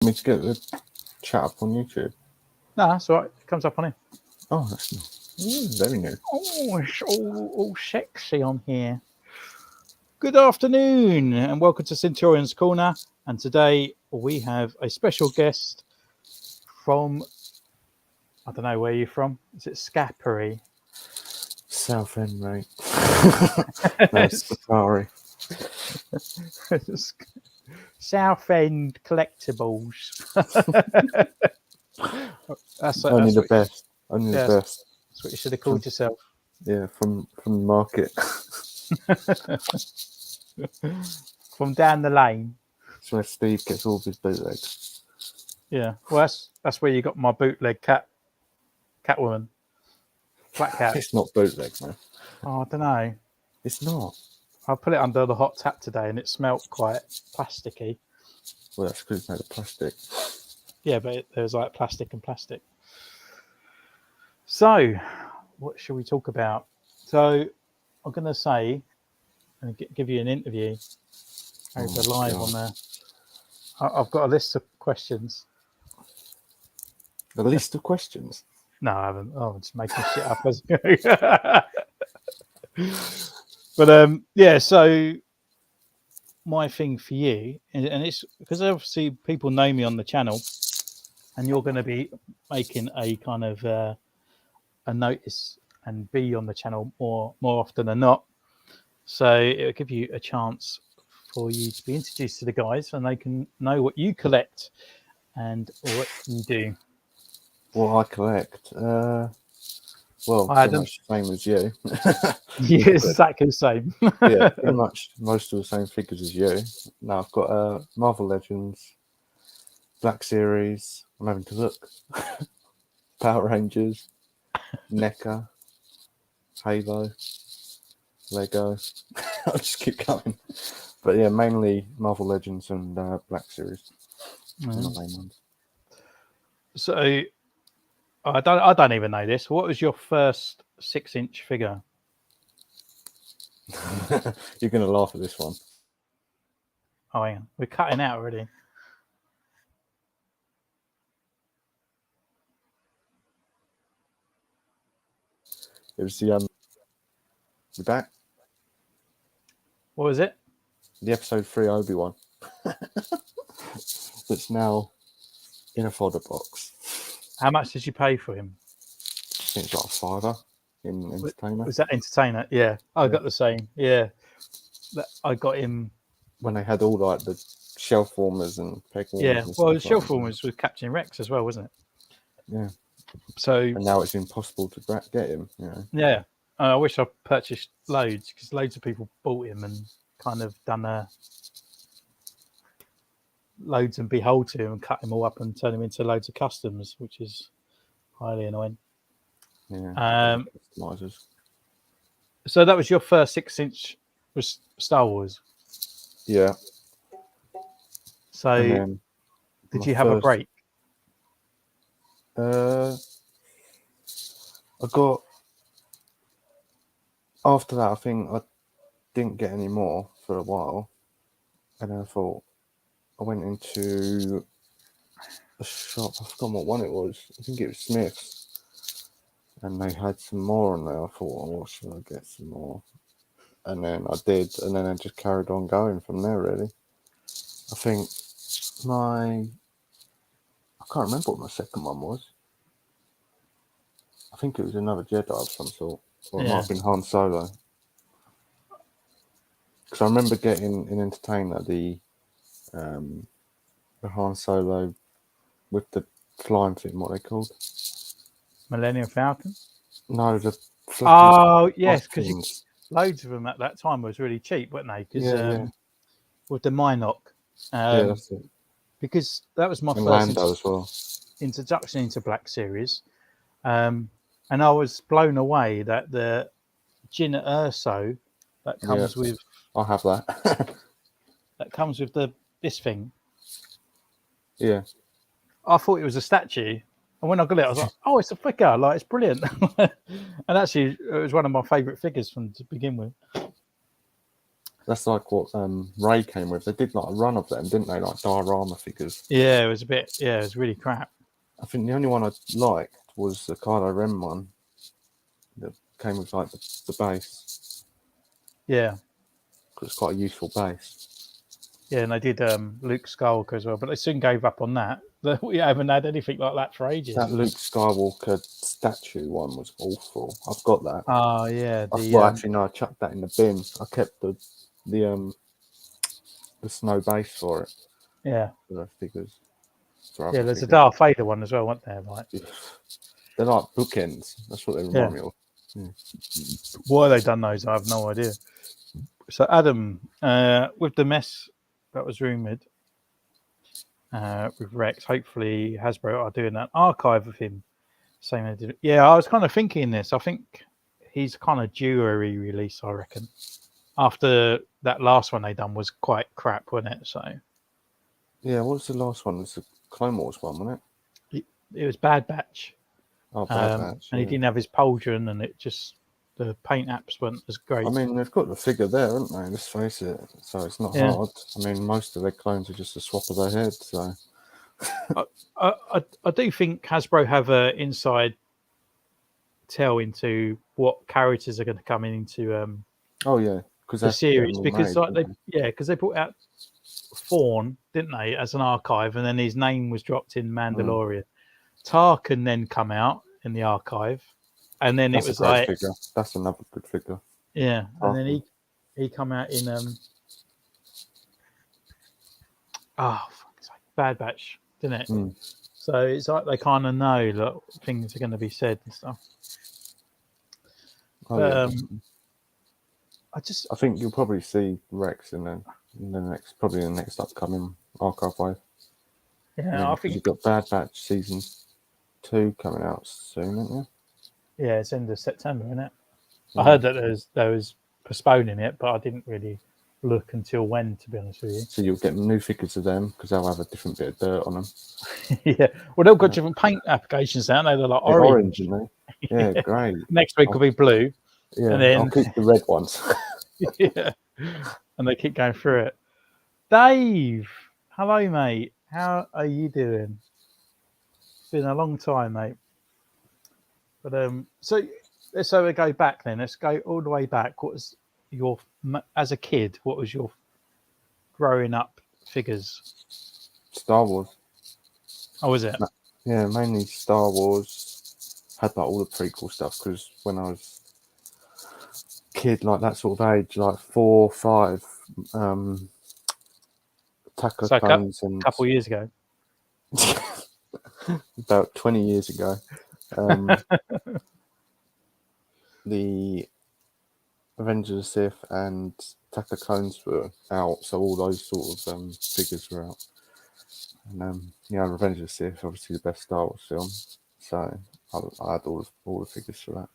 Me to get the chat up on YouTube. No, that's all right. It comes up on here. Oh, that's very new. Oh, it's all sexy on here. Good afternoon and welcome to Centurion's Corner. And today we have a special guest from, I don't know where you're from. Is it SKAPARI? Southend, mate. No, SKAPARI. Southend Collectibles. Only the best. Only the best. That's what you should have called yourself. Yeah, from the market. From down the lane. That's where Steve gets all of his bootlegs. Yeah, well, that's where you got my bootleg Catwoman. Black cat. It's not bootleg, man. Oh, I don't know. It's not. I put it under the hot tap today and it smelt quite plasticky. Well, that's because it's made of plastic. Yeah, but there's like plastic and plastic. So, what should we talk about? So, I'm going to say, and give you an interview over live on there. I've got a list of questions. A list of questions? No, I haven't. Oh, I'm just making shit up as I go. But yeah, so my thing for you, and it's because obviously people know me on the channel, and you're going to be making a kind of a notice and be on the channel more often than not. So it'll give you a chance for you to be introduced to the guys, and they can know what you collect and what you do. What I collect? Well, pretty much the same as you. Yeah, exactly the same. Yeah, pretty much most of the same figures as you. Now I've got Marvel Legends, Black Series. I'm having to look. Power Rangers, NECA, Halo, Lego. I'll just keep going. But yeah, mainly Marvel Legends and Black Series. The main ones. So I don't even know this. What was your first 6-inch figure? You're going to laugh at this one. Oh, hang on. We're cutting out already. It was the you back? What was it? The episode 3 Obi-Wan. That's now in a fodder box. How much did you pay for him? I think it's like a $5 in Entertainer. Was that Entertainer? Yeah, I got the same. Yeah, I got him when they had all like the shelf warmers and peg warmers. Yeah, well, the shelf warmers was Captain Rex as well, wasn't it? Yeah. So and now it's impossible to get him. You know? Yeah, I wish I purchased loads because loads of people bought him and kind of done loads and behold to him and cut him all up and turn him into loads of customs, which is highly annoying. Yeah. So that was your first 6-inch was Star Wars. Yeah. So did you have a break? I got after that. I think I didn't get any more for a while, and then I went into a shop. I forgot what one it was. I think it was Smith's, and they had some more on there. I thought, well, what should I get some more? And then I did, and then I just carried on going from there. Really, I think I can't remember what my second one was. I think it was another Jedi of some sort, or it might have been Han Solo. Because I remember getting in Entertainer the Han Solo with the flying thing. What they called? Millennium Falcon. No, the yes, because loads of them at that time was really cheap, weren't they? Because with the Minoc. That's it. Because that was my first introduction into Black Series. And I was blown away that the Jyn Erso that comes with... I have that. that comes with this thing. Yeah. I thought it was a statue. And when I got it, I was like, oh, it's a figure. Like, it's brilliant. And actually, it was one of my favourite figures to begin with. That's like what Ray came with. They did like a run of them, didn't they? Like diorama figures. Yeah, it was a bit. Yeah, it was really crap. I think the only one I liked was the Kylo Ren one that came with like the base. Yeah, Because it's quite a useful base. yeah, and they did Luke Skywalker as well, but they soon gave up on that. We haven't had anything like that for ages. That Luke Skywalker statue one was awful. I've got that. Oh yeah, Well, actually, no, I chucked that in the bin. I kept the snow base for it. yeah, For those figures. yeah. There's a Darth Vader one as well, wasn't there? Like, they're like bookends. That's what they remind me of. why they done those, I have no idea. So Adam, with the mess that was rumoured with Rex, hopefully Hasbro are doing an archive of him. Same as they did. Yeah, I was kind of thinking this. I think he's kind of due a re-release, I reckon. After that last one they done was quite crap, wasn't it? So yeah, what was the last one? It was the Clone Wars one, wasn't it was Bad Batch. it? Oh, Bad Batch. And he didn't have his pauldron, and it just the paint apps weren't as great. I mean, they've got the figure there, haven't they? Let's face it. So it's not hard. I mean, most of their clones are just a swap of their head. So I do think Hasbro have an inside tell into what characters are going to come into oh yeah, because the series, because they brought out Thorn, didn't they, as an archive, and then his name was dropped in Mandalorian. Tarkin then come out in the archive, and then that's it was a great like figure. That's another good figure. Yeah, and then he come out in Bad Batch, didn't it? So it's like they kind of know that things are going to be said and stuff. I think you'll probably see Rex in the next upcoming archive wave. Yeah, I think you've got Bad Batch season 2 coming out soon, isn't there? Yeah, it's end of September, isn't it? I heard that there was postponing it, but I didn't really look until when, to be honest with you. So you'll get new figures of them because they'll have a different bit of dirt on them. Yeah, well, they've got different paint applications now. They're like orange, aren't they? Yeah, great. Next week will be blue. Yeah, and then I'll keep the red ones. Yeah, and they keep going through it. Dave, hello, mate. How are you doing? It's been a long time, mate. But so we go back then. Let's go all the way back. What was as a kid? What was your growing up figures? Star Wars. Oh, was it? Yeah, mainly Star Wars. Had like all the prequel stuff because when I was kid, like that sort of age, like 4, 5, Attack of Clones, and a couple of years ago, about 20 years ago, the Avengers of the Sith and Attack of Clones were out, so all those sort of figures were out. And Revenge of the Sith, obviously the best Star Wars film, so I had all the figures for that.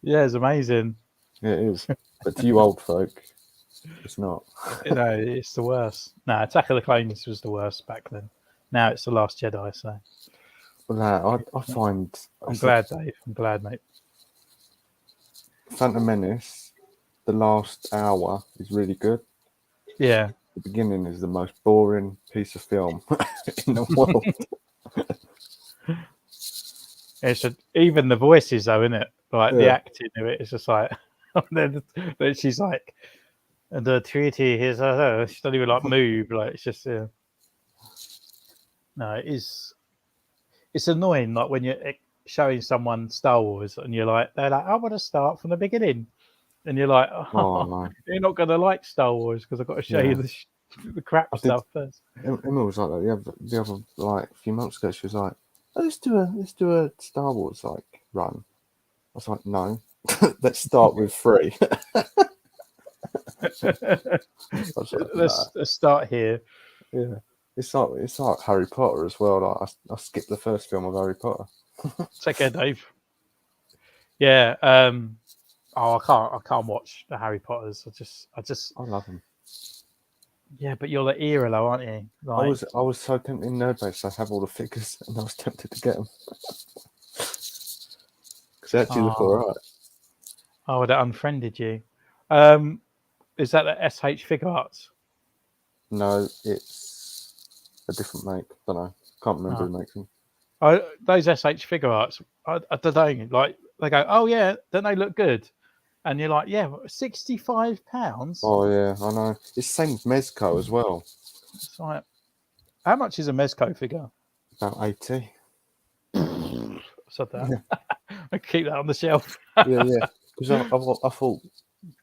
Yeah, it's amazing. Yeah, it is. But to you old folk, it's not. No, it's the worst. No, Attack of the Clones was the worst back then. Now it's The Last Jedi, so. Well, I find... I'm glad, Dave. I'm glad, mate. Phantom Menace, the last hour is really good. Yeah. The beginning is the most boring piece of film in the world. Even the voices, though, isn't it? Like the acting of it, it's just like, then she's like, the treaty is, she doesn't even like move. Like it's just, no, it's annoying. Like when you're showing someone Star Wars and they're like, I want to start from the beginning, and you're like, no. You're not going to like Star Wars because I've got to show you the crap stuff first. Emma was like that the other like a few months ago. She was like, let's do a Star Wars like run. I was like, no, let's start with 3. Let's start here. Yeah, it's like Harry Potter as well. Like I skipped the first film of Harry Potter. Take care, Dave. Yeah. I can't watch the Harry Potters. I love them. Yeah, but you're the era though, aren't you? Like, I was so tempted in Nerd Base. I have all the figures, and I was tempted to get them because they actually look alright. Oh, that unfriended you. Is that the SH Figure Arts? No, it's a different make. Don't know. Can't remember Oh. who makes them. Those SH Figure Arts, I don't know. Like they go, oh yeah, don't they look good? And you're like, yeah, £65. Oh yeah, I know. It's the same with Mezco as well. It's like, how much is a Mezco figure? About 80. I said that. Yeah, I keep that on the shelf. yeah. Because I thought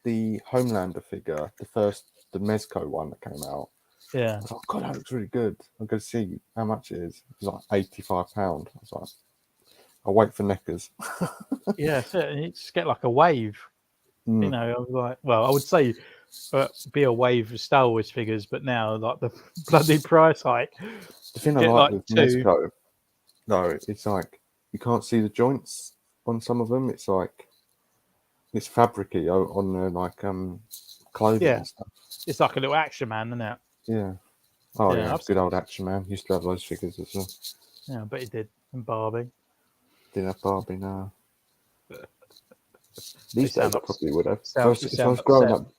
the Homelander figure, the Mezco one that came out, Yeah, I was like, God, that looks really good. I'm going to see how much it is. It was like £85. I was like, I'll wait for Neckers. yeah. So you just get like a wave. You Mm. know, I was like, well, I would say be a wave of Star Wars figures, but now like the bloody price hike, The thing I get like like with two. Mezco, though, it's like you can't see the joints on some of them. It's like it's fabricy on the clothing Yeah, and stuff. it's like a little action man, isn't it? Yeah. Oh Yeah, yeah, I've good old Action Man. Used to have those figures as well. yeah, I bet he did. And Barbie. Didn't have Barbie now. They These days sound I upset. probably would have. You If I sound was growing upset. up,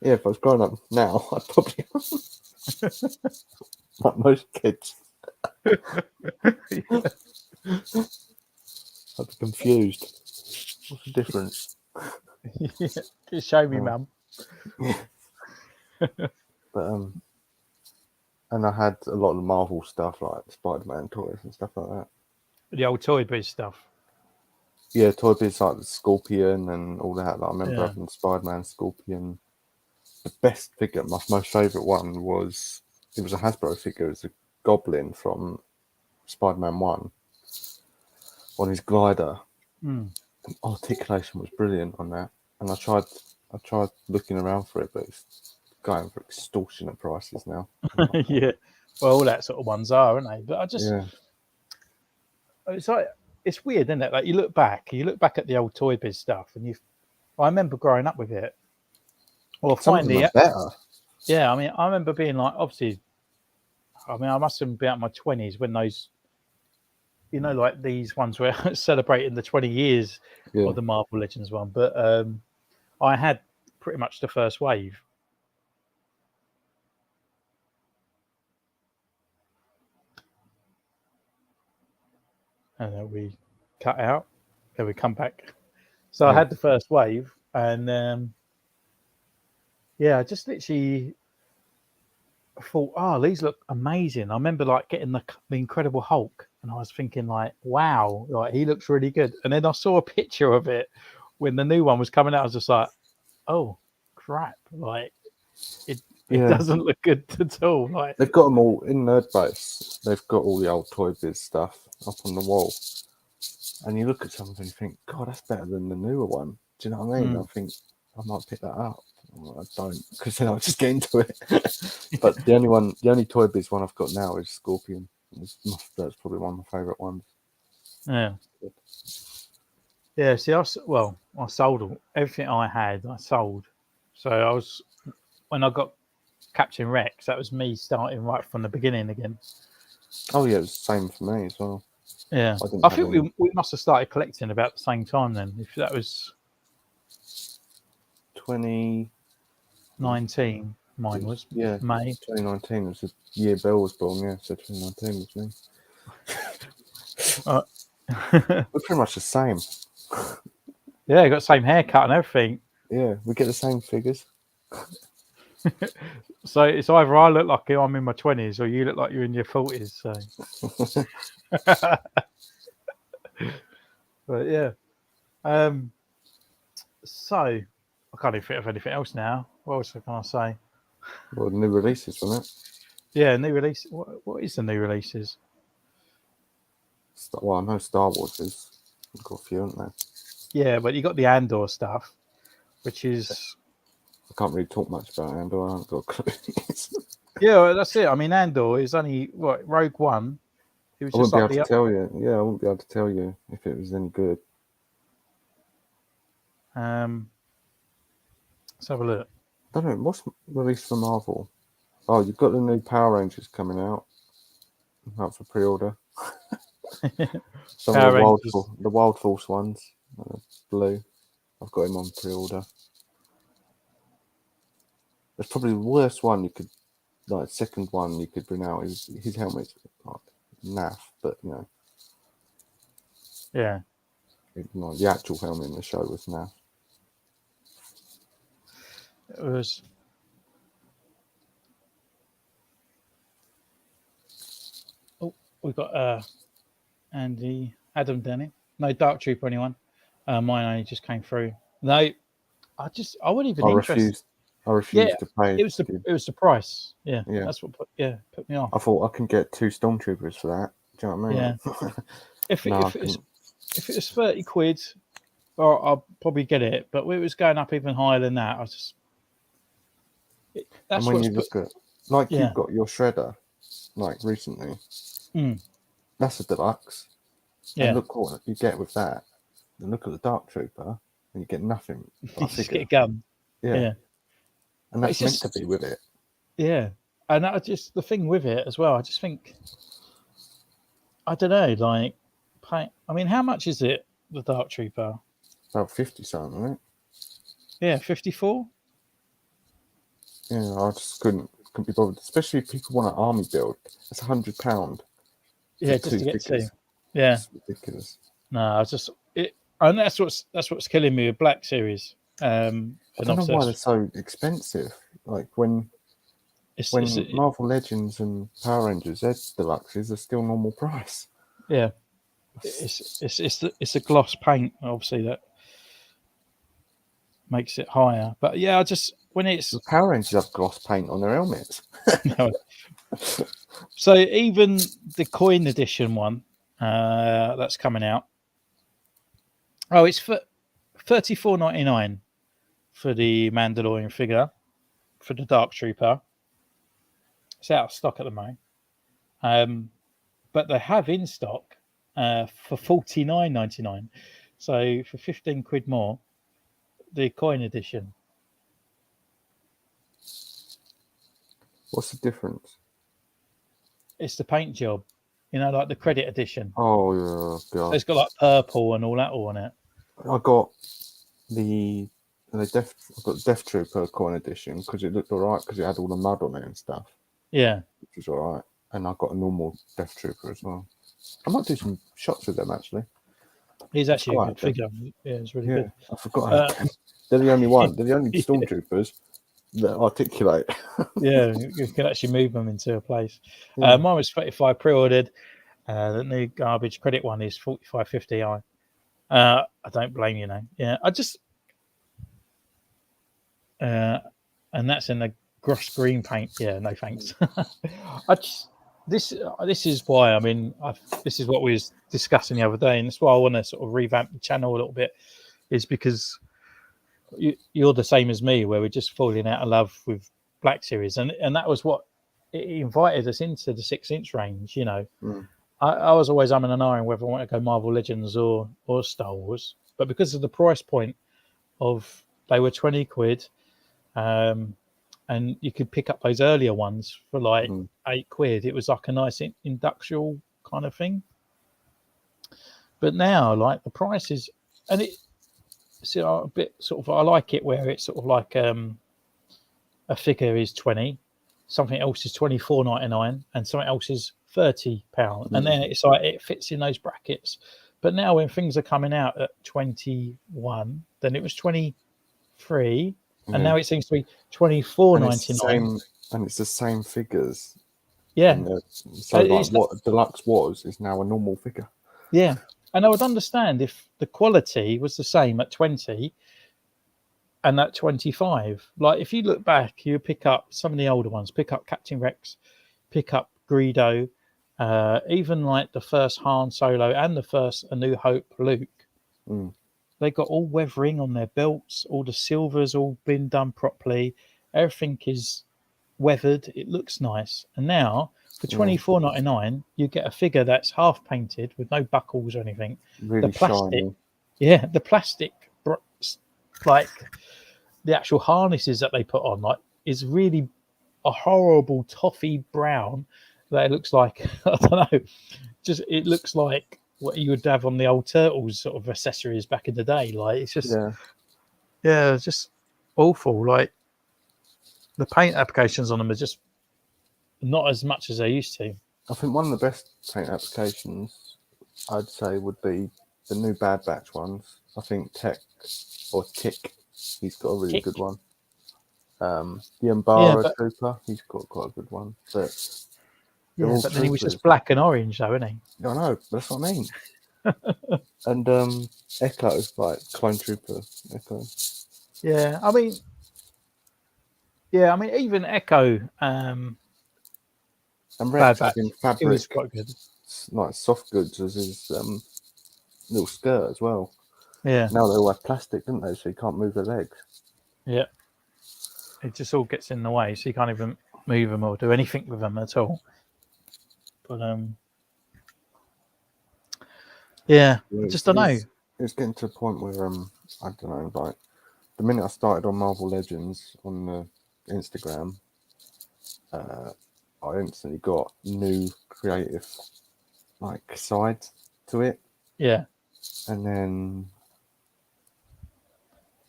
yeah, if I was growing up now, I'd probably like most kids. I'd be confused. What's the difference? Yeah. Show me, Oh. mum. But and I had a lot of the Marvel stuff like Spider-Man toys and stuff like that. The old Toy Biz stuff. Yeah, toy bits like the Scorpion and all that. Like, I remember Yeah. having Spider-Man, Scorpion. The best figure, my most favourite one was it was a Hasbro figure. It was a Goblin from Spider-Man 1 on his glider. Mm. The articulation was brilliant on that, and I tried looking around for it, but it's going for extortionate prices now. Yeah. Well, all that sort of ones are, aren't they? But Yeah, it's like, it's weird, isn't it? Like you look back at the old Toy Biz stuff, and I remember growing up with it. Or some of them are better. yeah, I mean, I remember being like, obviously, I mean, I must have been out my 20s when those, you know, like these ones were celebrating the 20 years Yeah, of the Marvel Legends one. But I had pretty much the first wave. And then we cut out. Then we come back. So I yeah, had the first wave, and yeah, I just literally thought, oh, these look amazing. I remember like getting the Incredible Hulk, and I was thinking like, wow, like he looks really good. And then I saw a picture of it when the new one was coming out. I was just like, oh crap, like it yeah. doesn't look good at all. Like They've got them all in Nerd Base. They've got all the old Toy Biz stuff up on the wall, and you look at something and you think, God, that's better than the newer one. Do you know what I mean? I think I might pick that up. I don't, because then I'll just get into it. But the only Toy Biz one I've got now is Scorpion. That's probably one of my favourite ones. yeah. Yeah, see, I sold everything I had. I sold, so I was when I got Captain Rex. That was me starting right from the beginning again. Oh yeah, it was the same for me as well. Yeah, I think we must have started collecting about the same time then. If that was 2019. mine was May. 2019 was the year Belle was born. Yeah, so 2019 was me. We're pretty much the same. Yeah, got the same haircut and everything. Yeah, we get the same figures. So it's either I look like I'm in my 20s or you look like you're in your 40s. So, but yeah. So I can't even think of anything else now. What else can I say? Well, new releases, wasn't it? Yeah, new release. What is the new releases? Well, I know Star Wars is. We've got a few, haven't they? Yeah, but you got the Andor stuff, which is I can't really talk much about Andor. I haven't got a clue. yeah, well, that's it. I mean, Andor is only Rogue One. It was I just wouldn't be like able to tell you. Yeah, I wouldn't be able to tell you if it was any good. Let's have a look. I don't know. What's released for Marvel? Oh, you've got the new Power Rangers coming out. Out for pre-order. Some Power of Rangers. the Wild Force ones, blue. I've got him on pre-order. That's probably the worst one you could, like, second one you could bring out is his helmet's like naff, but you know, Yeah. the actual helmet in the show was naff. It was. Oh, we've got Andy, Adam down here. No Dark Trooper, anyone? Mine only just came through. No, I wasn't even interested. I refuse Yeah, to pay. it was the price. Yeah, Yeah. that's what put me off. I thought I can get 2 Stormtroopers for that. Do you know what I mean? Yeah. If No, it was 30 quid, or I'll probably get it. But it was going up even higher than that. and when you look at, like, yeah. you've got your shredder, like recently, that's a deluxe. Yeah. And look what you get with that. And look at the Dark Trooper, and you get nothing. You just get a gun. Yeah. And that's meant to be with it. Yeah. And the thing with it as well, I just think, I don't know, like, I mean, how much is it, the Dark Trooper? About 50 something, isn't it? Yeah, 54. Yeah, I just couldn't be bothered. Especially if people want an army build. It's £100. Yeah, just to get two. Yeah, it's ridiculous. No, I was just and that's what's killing me with Black Series. I don't know why they're so expensive. Like when Marvel Legends and Power Rangers, their deluxes are still normal price. Yeah, it's a gloss paint, obviously, that makes it higher. But yeah, when it's the Power Rangers have gloss paint on their helmets. No. So even the coin edition one that's coming out. Oh, it's for $34.99 for the Mandalorian figure for the Dark Trooper. It's out of stock at the moment, but they have in stock for $49.99. So for 15 quid more, the coin edition. What's the difference? It's the paint job, like the credit edition. Oh yeah, God. So it's got like purple and all that on it. I got the Death Trooper coin edition because it looked alright because it had all the mud on it and stuff. Yeah, which was alright. And I got a normal Death Trooper as well. I might do some shots with them actually. He's actually a good figure. Yeah, it's really good. I forgot. They're the only one. They're the only Stormtroopers that articulate. Yeah, you can actually move them into a place. Mine was 35 pre-ordered. The new garbage credit one is 45.50. I don't blame you, now. Yeah, I just and that's in the gross green paint. Yeah, no thanks. This is why. I mean, this is what we was discussing the other day, and that's why I want to sort of revamp the channel a little bit. Is because you're the same as me, where we're just falling out of love with Black Series, and that was what it invited us into the 6-inch range. I was always umming and ahhing whether I want to go Marvel Legends or Star Wars, but because of the price point of they were 20 quid, and you could pick up those earlier ones for like 8 quid. It was like a nice industrial kind of thing. But now, like, the prices, and it's a bit sort of, I like it where it's sort of like a figure is 20, something else is $24.99, and something else is £30, and then it's like it fits in those brackets. But now when things are coming out at 21, then it was 23. And now it seems to be $24.99. And it's the same figures. Yeah. So like what deluxe was is now a normal figure. Yeah. And I would understand if the quality was the same at 20 and at 25. Like if you look back, you pick up some of the older ones, pick up Captain Rex, pick up Greedo, even like the first Han Solo and the first A New Hope Luke. They got all weathering on their belts, all the silver's all been done properly. Everything is weathered. It looks nice. And now, for $24.99, you get a figure that's half painted with no buckles or anything. Really the plastic, shiny. Yeah, the plastic, like the actual harnesses that they put on, like, is really a horrible toffee brown that it looks like. I don't know. It looks like what you would have on the old Turtles sort of accessories back in the day. Like, it's just Yeah, it's just awful. Like the paint applications on them are just not as much as they used to. I think one of the best paint applications I'd say would be the new Bad Batch ones. I think Tick, he's got a really Tick. good one. The Yeah, Umbara but Trooper, he's got quite a good one. But they're yeah, all but then he was troopers. just black and orange, though, isn't he? I know, that's what I mean. And Echo, like Clone Trooper Echo. Yeah, I mean, even Echo, And Bad Rex having Batch, he was fabric, quite good. like soft goods as his little skirt as well. Yeah, Now they all have plastic, didn't they? So you can't move their legs. yeah. It just all gets in the way, so you can't even move them or do anything with them at all. But yeah, I just don't know. It's getting to a point where I don't know, like the minute I started on Marvel Legends on the Instagram, I instantly got new creative like sides to it, Yeah, and then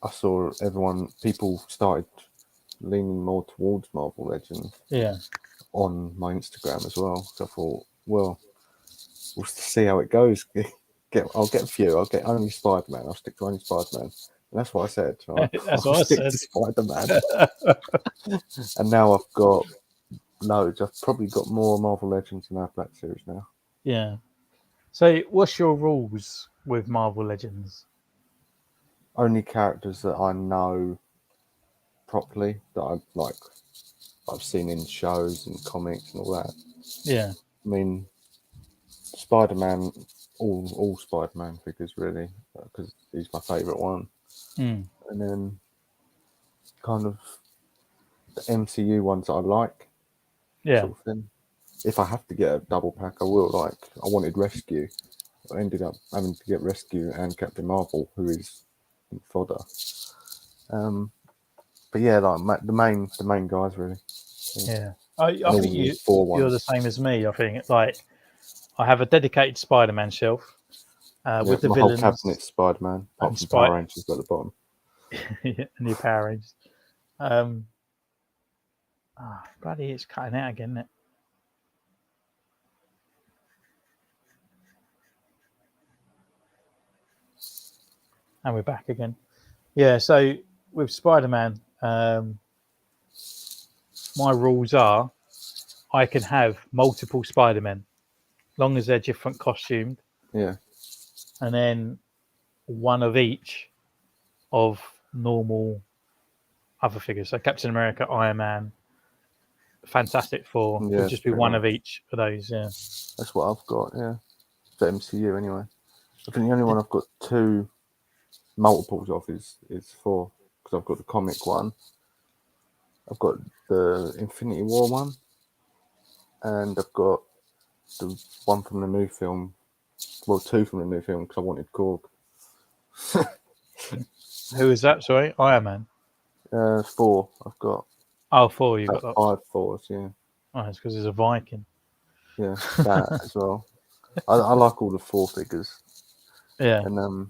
I saw people started leaning more towards Marvel Legends yeah, on my Instagram as well. So I thought, well, we'll see how it goes. I'll get a few. I'll get only Spider-Man. I'll stick to only Spider-Man. And that's what I said. Right? that's I'll what I stick said. to Spider-Man. And now I've got loads. I've probably got more Marvel Legends than I have Black Series now. Yeah. So, what's your rules with Marvel Legends? Only characters that I know properly, that I've seen in shows and comics and all that. Yeah, I mean, Spider-Man, all Spider-Man figures really, because he's my favourite one. mm. And then kind of the MCU ones that I like, Yeah, sort of thing. If I have to get a double pack, I will. Like, I wanted Rescue. I ended up having to get Rescue and Captain Marvel, who is fodder. But yeah, like the main guys really. yeah. And I all think the four you're ones. the same as me. I think like I have a dedicated Spider-Man shelf Yeah, with the my whole villains cabinet's Spider-Man, apart and from Power Rangers at the bottom. and your Power Rangers. Um, bloody, it's cutting out again, isn't it? And we're back again. Yeah, so with Spider-Man, my rules are I can have multiple Spider-Men, long as they're different costumed, Yeah, and then one of each of normal other figures. So Captain America, Iron Man, Fantastic Four would yeah, just be pretty one much. of each of those. Yeah, That's what I've got. Yeah, for MCU anyway. I think the only one I've got two multiples of is four, because I've got the comic one, I've got the Infinity War one, and I've got the one from the new film. Well, two from the new film because I wanted Korg. who is that? Sorry, Iron Man. Four. I've got Oh, four. You got about that. 5 fours. Yeah, Oh, it's because he's a Viking. yeah, that as well. I like all the four figures, Yeah, and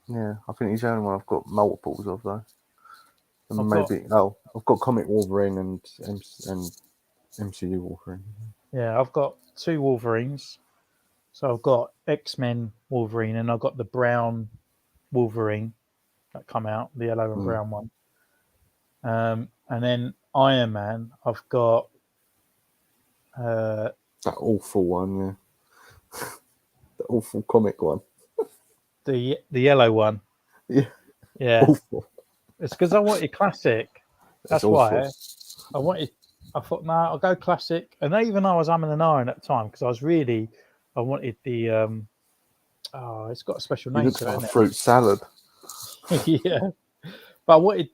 yeah, I think he's the only one I've got multiples of though. And I've got I've got comic Wolverine and MCU Wolverine. I've got two Wolverines. So I've got X-Men Wolverine, and I've got the brown Wolverine that come out, the yellow and brown one. And then Iron Man, I've got That awful one, yeah. The awful comic one. the yellow one. Yeah, Yeah, awful. it's because I wanted classic. It's That's awful. why I wanted. I thought, no, I'll go classic. And even though I was umming and ahhing at the time, because I wanted the. It's got a special He name looks to like a it, fruit salad. yeah. But I wanted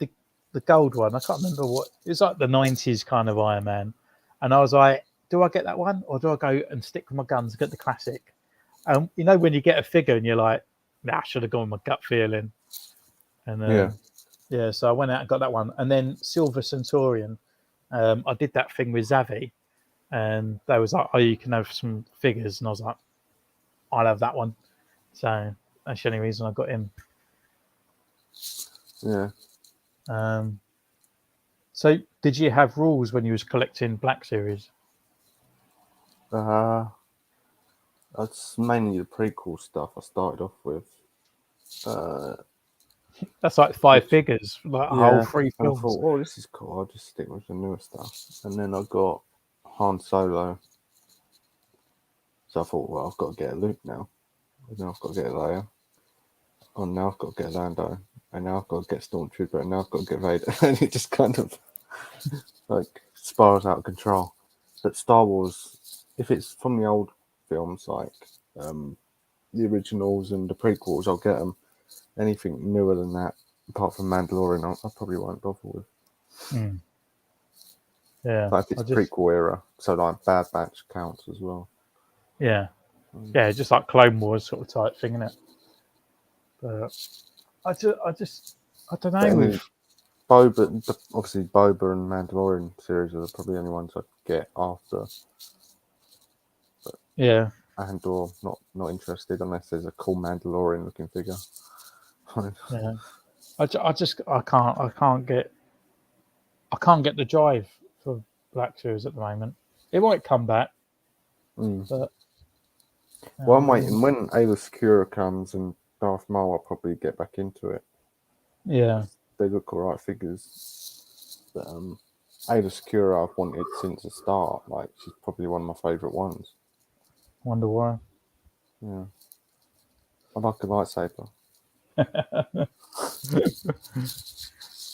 the gold one. I can't remember what it's like, the 90s kind of Iron Man. And I was like, do I get that one or do I go and stick with my guns and get the classic? You know, when you get a figure and you're like, nah, I should have gone with my gut feeling. And Yeah. so I went out and got that one. And then Silver Centurion, I did that thing with Zavi, and they was like, oh, you can have some figures. And I was like, I'll have that one. So that's the only reason I got him. Yeah. So did you have rules when you was collecting Black Series? That's mainly the prequel stuff I started off with. That's like 5 Which, figures, like a whole yeah, 3 and I films. thought, oh, this is cool. I'll just stick with the newer stuff. And then I got Han Solo. So I thought, well, I've got to get a Luke now. And then I've got to get a Leia. Oh, now I've got to get Lando. And now I've got to get Stormtrooper. And now I've got to get Vader. And it just kind of like spirals out of control. But Star Wars, if it's from the old films, like the originals and the prequels, I'll get them. Anything newer than that, apart from Mandalorian, I probably won't bother with. Mm. Yeah, Like if it's prequel era, so like Bad Batch counts as well. Yeah, just like Clone Wars sort of type thing, isn't it? But I don't know. With Boba, obviously Boba and Mandalorian series are probably the only ones I get after. But yeah, Andor, not interested unless there's a cool Mandalorian looking figure. yeah. I can't get the drive for Black Series at the moment. It might come back, but well, I'm waiting when Ayla Secura comes and Darth Maul. I'll probably get back into it. Yeah, they look alright figures. But Ayla Secura I've wanted since the start. Like she's probably one of my favourite ones. wonder why. Yeah, I like a lightsaber.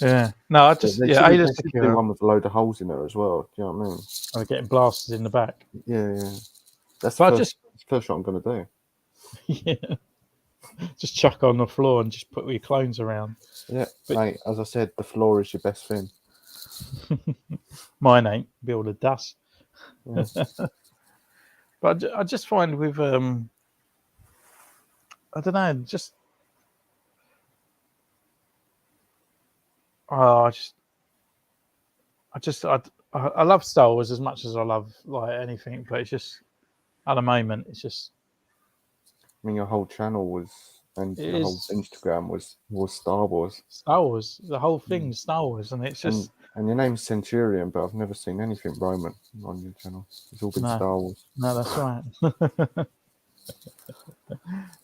Yeah, no, I just They should do one with a load of holes in her as well. Do you know what I mean? I'm getting blasted in the back. Yeah. That's the first shot I'm gonna do. Yeah, just chuck on the floor and just put your clones around. Yeah, mate. As I said, the floor is your best friend. Mine ain't. Be all the dust. Yeah. But I just find with I don't know, just I love Star Wars as much as I love like anything, but it's just at the moment it's just. I mean, your whole channel was and your whole Instagram was Star Wars. Star Wars, the whole thing's Star Wars, and it's just. And your name's Centurion, but I've never seen anything Roman on your channel. It's all been Star Wars. No, that's right.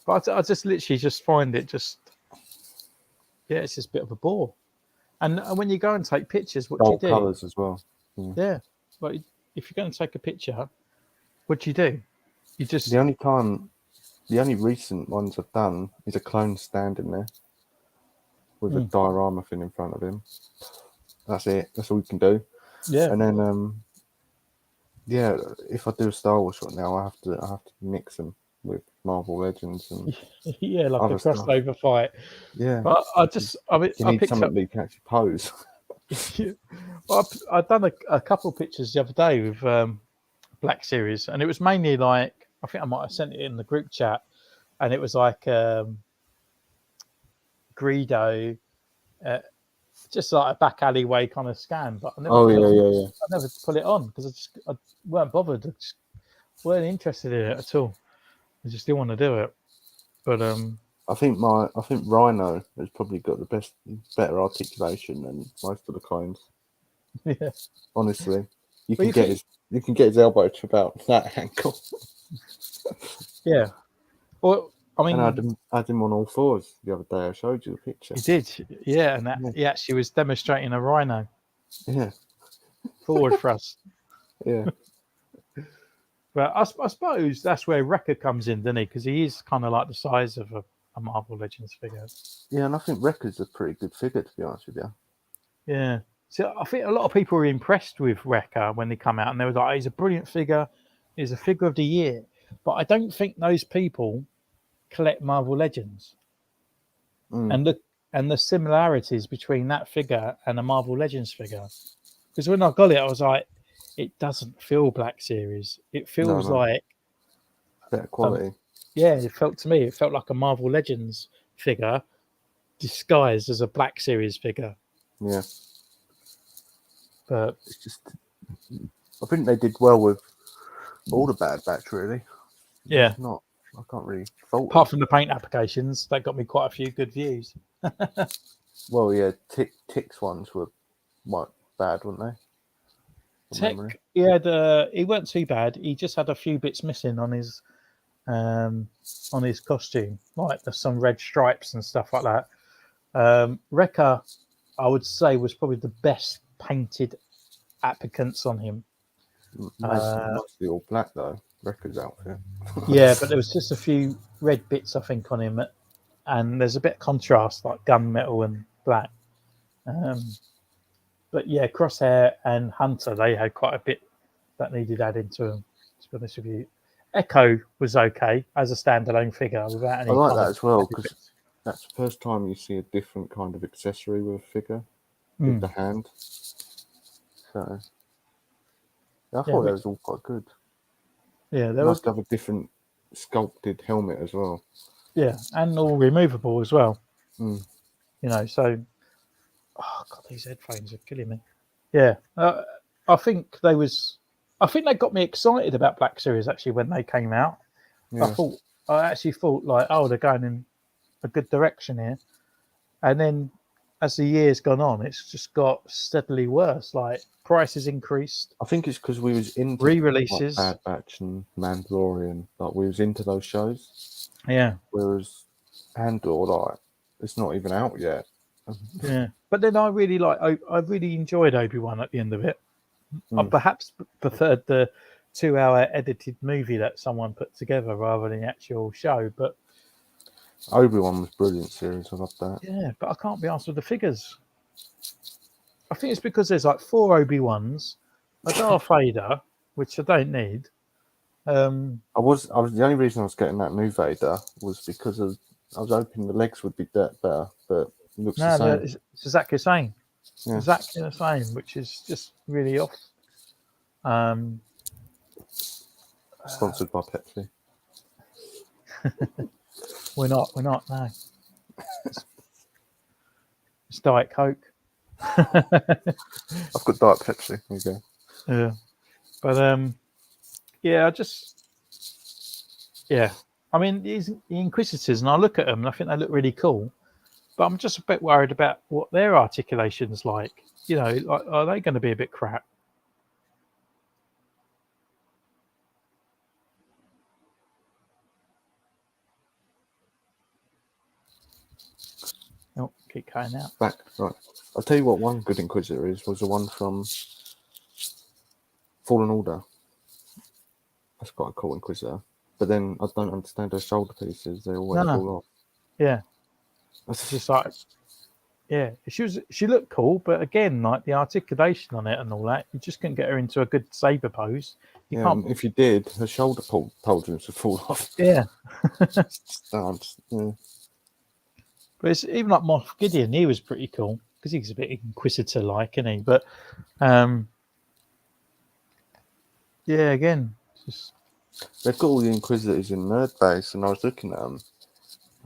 But I just literally just find it just. Yeah, it's just a bit of a bore. And when you go and take pictures, what do you do? Colours as well. Yeah. Like if you're going to take a picture, what do? You just. The only recent ones I've done is a clone standing there with a diorama thing in front of him. That's it. That's all you can do. Yeah. And then, if I do a Star Wars shot now, I have to mix them with Marvel Legends and like a crossover fight. Yeah. But I picked something that you can actually pose. Well, I've done a couple of pictures the other day with Black Series, and it was mainly like I think I might have sent it in the group chat, and it was like Greedo, just like a back alleyway kind of scan. But I never I never put it on because I weren't bothered. I just weren't interested in it at all. I just didn't want to do it. But I think Rhino has probably got the better articulation than most of the clones. Yeah. Honestly, you can get his elbow to about that angle. Yeah. Well, I mean, and I had him on all fours the other day. I showed you the picture. He did, yeah, and he actually was demonstrating a rhino. Yeah. Forward thrust. Yeah. But I suppose that's where Wrecker comes in, doesn't he? Because he is kind of like the size of a Marvel Legends figure. Yeah, and I think Wrecker's a pretty good figure, to be honest with you. Yeah. So I think a lot of people were impressed with Wrecker when they come out, and they were like, oh, he's a brilliant figure. He's a figure of the year. But I don't think those people collect Marvel Legends. And the similarities between that figure and a Marvel Legends figure. Because when I got it, I was like, it doesn't feel Black Series. It feels like better quality. It felt like a Marvel Legends figure disguised as a Black Series figure. Yeah. But it's just, I think they did well with all the Bad Batch, really. Yeah. I can't really fault apart from the paint applications, that got me quite a few good views. Well, yeah, Tick's ones were bad, weren't they? From memory. Tech, he weren't too bad. He just had a few bits missing um, on his costume, like there's some red stripes and stuff like that. Rekka, I would say, was probably the best painted applicants on him. Mostly all black though. Records outfit. Yeah, but there was just a few red bits, I think, on him, and there's a bit of contrast, like gunmetal and black. But yeah, Crosshair and Hunter, they had quite a bit that needed adding to them. To be honest with you, Echo was okay as a standalone figure without any. I like that as well because that's the first time you see a different kind of accessory with a figure with the hand. So I thought that was all quite good. Yeah, they must have a different sculpted helmet as well. Yeah, and all removable as well. Mm. You know, so God, these headphones are killing me. Yeah, I think they got me excited about Black Series actually when they came out. Yeah. I actually thought like, oh, they're going in a good direction here, and then as the years gone on, it's just got steadily worse. Like prices increased. I think it's because we was into re-releases, like Bad Batch and Mandalorian. Like we was into those shows. Yeah. Whereas Andor, like, it's not even out yet. Yeah, but then I really enjoyed Obi-Wan at the end of it. I perhaps preferred the 2-hour edited movie that someone put together rather than the actual show. But Obi-Wan was brilliant series. I loved that. Yeah, but I can't be asked with the figures. I think it's because there's like 4 Obi-Wans, a Darth Vader, which I don't need. I was the only reason I was getting that new Vader was because I was hoping the legs would be better, but it looks the same. It's exactly the same. Yeah. Exactly the same, which is just really off. Sponsored by Pepsi. We're not. No, it's Diet Coke. I've got Diet Pepsi. There you go. Yeah, but I mean, the Inquisitors, and I look at them, and I think they look really cool. But I'm just a bit worried about what their articulation's like. You know, like, are they going to be a bit crap? Oh, keep cutting out. Back, right. I'll tell you what one good Inquisitor was the one from Fallen Order. That's quite a cool Inquisitor. But then I don't understand her shoulder pieces. They always fall off. Yeah. It's just like, yeah, she looked cool, but again, like the articulation on it and all that, you just couldn't get her into a good saber pose. You can't. If you did, her shoulder pauldrons would fall off. Yeah. Yeah. But it's even like Moff Gideon, he was pretty cool because he's a bit Inquisitor-like, isn't he? But yeah, again, just they've got all the Inquisitors in Nerd Base, and I was looking at them.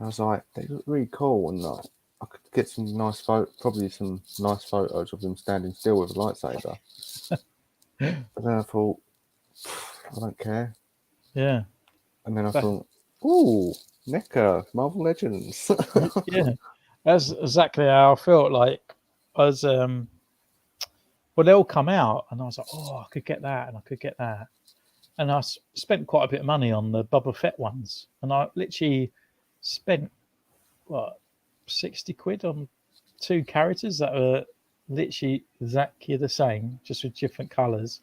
I was like, they look really cool, and like, I could get some nice photos of them standing still with a lightsaber. But then I thought, I don't care. Yeah. And then I thought, ooh, NECA, Marvel Legends. Yeah, that's exactly how I felt. Like I was, well, they all come out, and I was like, oh, I could get that, and I could get that, and I spent quite a bit of money on the Boba Fett ones, and I literally spent what 60 quid on 2 characters that were literally exactly the same, just with different colours.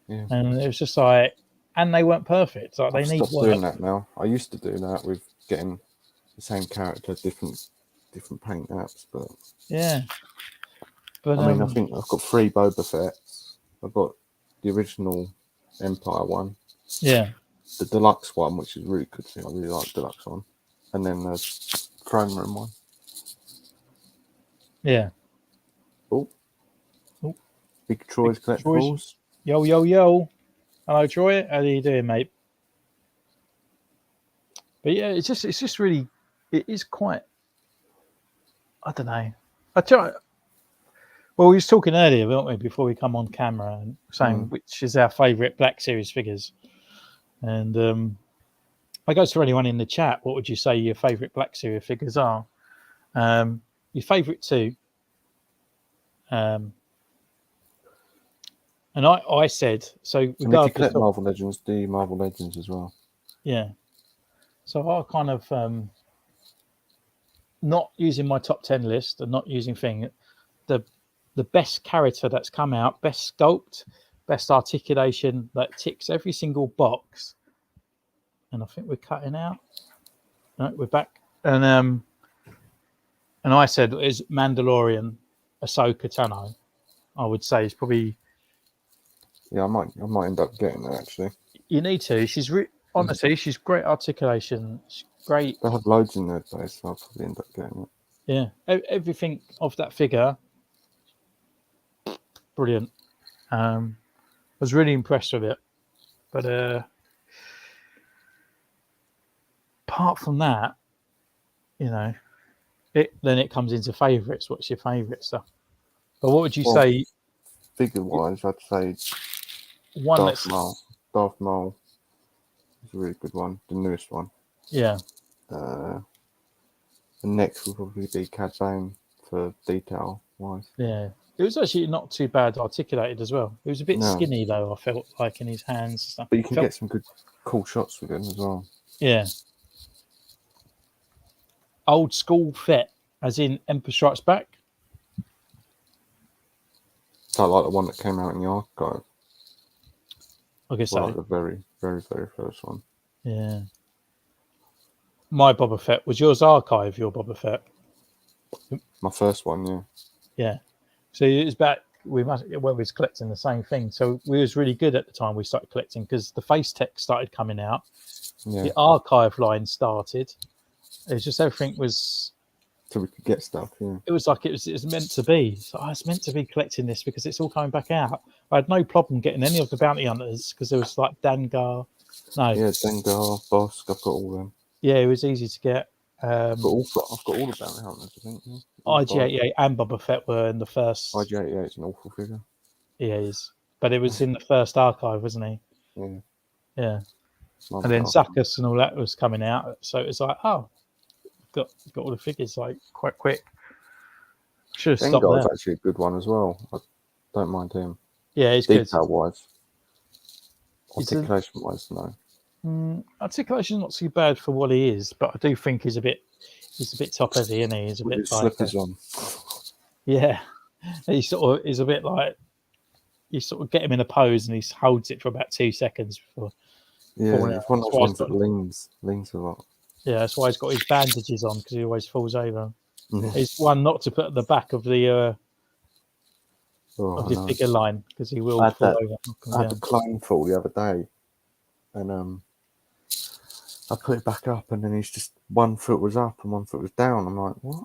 Yeah. And it was just like, and they weren't perfect. Like I've they need stopped doing that now. I used to do that with getting the same character, different paint apps, but yeah. But I mean, I think I've got 3 Boba Fett's. I've got the original Empire one. Yeah. The deluxe one, which is really good thing. I really like the deluxe one, and then the throne room one. Yeah. Oh. Big Troy's collectibles. Yo. Hello, Troy. How are you doing, mate? But yeah, it's just really, it is quite, I don't know. Well, we was talking earlier, weren't we, before we come on camera, and saying which is our favourite Black Series figures. And I goes to anyone in the chat, what would you say your favourite Black Series figures are? your favourite two. And I said, so And if you regardless collect of, Marvel Legends, do Marvel Legends as well. yeah. So I kind of not using my top 10 list and not using thing, the best character that's come out, best sculpt, best articulation, that ticks every single box. And I think we're cutting out. No, we're back. And I said is Mandalorian, Ahsoka Tano. I would say is probably Yeah, I might end up getting that actually. you need to. She's honestly, she's great articulation. She's great. They have loads in their place, so I'll probably end up getting it. Yeah, everything of that figure, brilliant. I was really impressed with it. But apart from that, you know, then it comes into favourites. What's your favourite stuff? But what would you say? Figure-wise, I'd say One Darth that's Maul. Darth Maul is a really good one, the newest one. yeah, The next will probably be Cad Bane for detail-wise. yeah. It was actually not too bad articulated as well. It was a bit skinny though. I felt like in his hands and stuff. But you can get some good, cool shots with him as well. Yeah. Old school Fett, as in Emperor Strikes Back. So I like the one that came out in the archive. I guess Well, so. like the very, very, very first one. Yeah. My Boba Fett was yours. Archive your Boba Fett. My first one, yeah. Yeah. So it was back. We was collecting the same thing. So we was really good at the time we started collecting because the face tech started coming out. Yeah. The archive line started. It was just everything was. So we could get stuff, yeah. It was like it was meant to be. So I was meant to be collecting this because it's all coming back out. I had no problem getting any of the bounty hunters because there was like Dangar. No. Yeah, Dengar, Bosk, I've got all them. Yeah, it was easy to get. I've got all the bounty hunters, I think. Yeah. IG-88 and Boba Fett were in the first. IG-88 is an awful figure. Yeah, he is. But it was in the first archive, wasn't he? Yeah. Yeah. Love And then that. Zuckus and all that was coming out. So it was like, oh, got all the figures like quite quick. Should have stopped Dengar's there. actually a good one as well. I don't mind him. Yeah, he's good. Detail-wise. Articulation-wise, no. Articulation's not too bad for what he is, but I do think he's a bit top heavy, isn't he? He's a With bit his like slippers on. yeah. He sort of is a bit like you sort of get him in a pose and he holds it for about 2 seconds before. Yeah, falling he's out. one of That's those why ones he's that leans a lot. Yeah, that's why he's got his bandages on because he always falls over. Yeah. He's one not to put at the back of the figure line because he will fall over. I had the clone fall the other day, and I put it back up, and then he's just one foot was up and one foot was down. I'm like, what?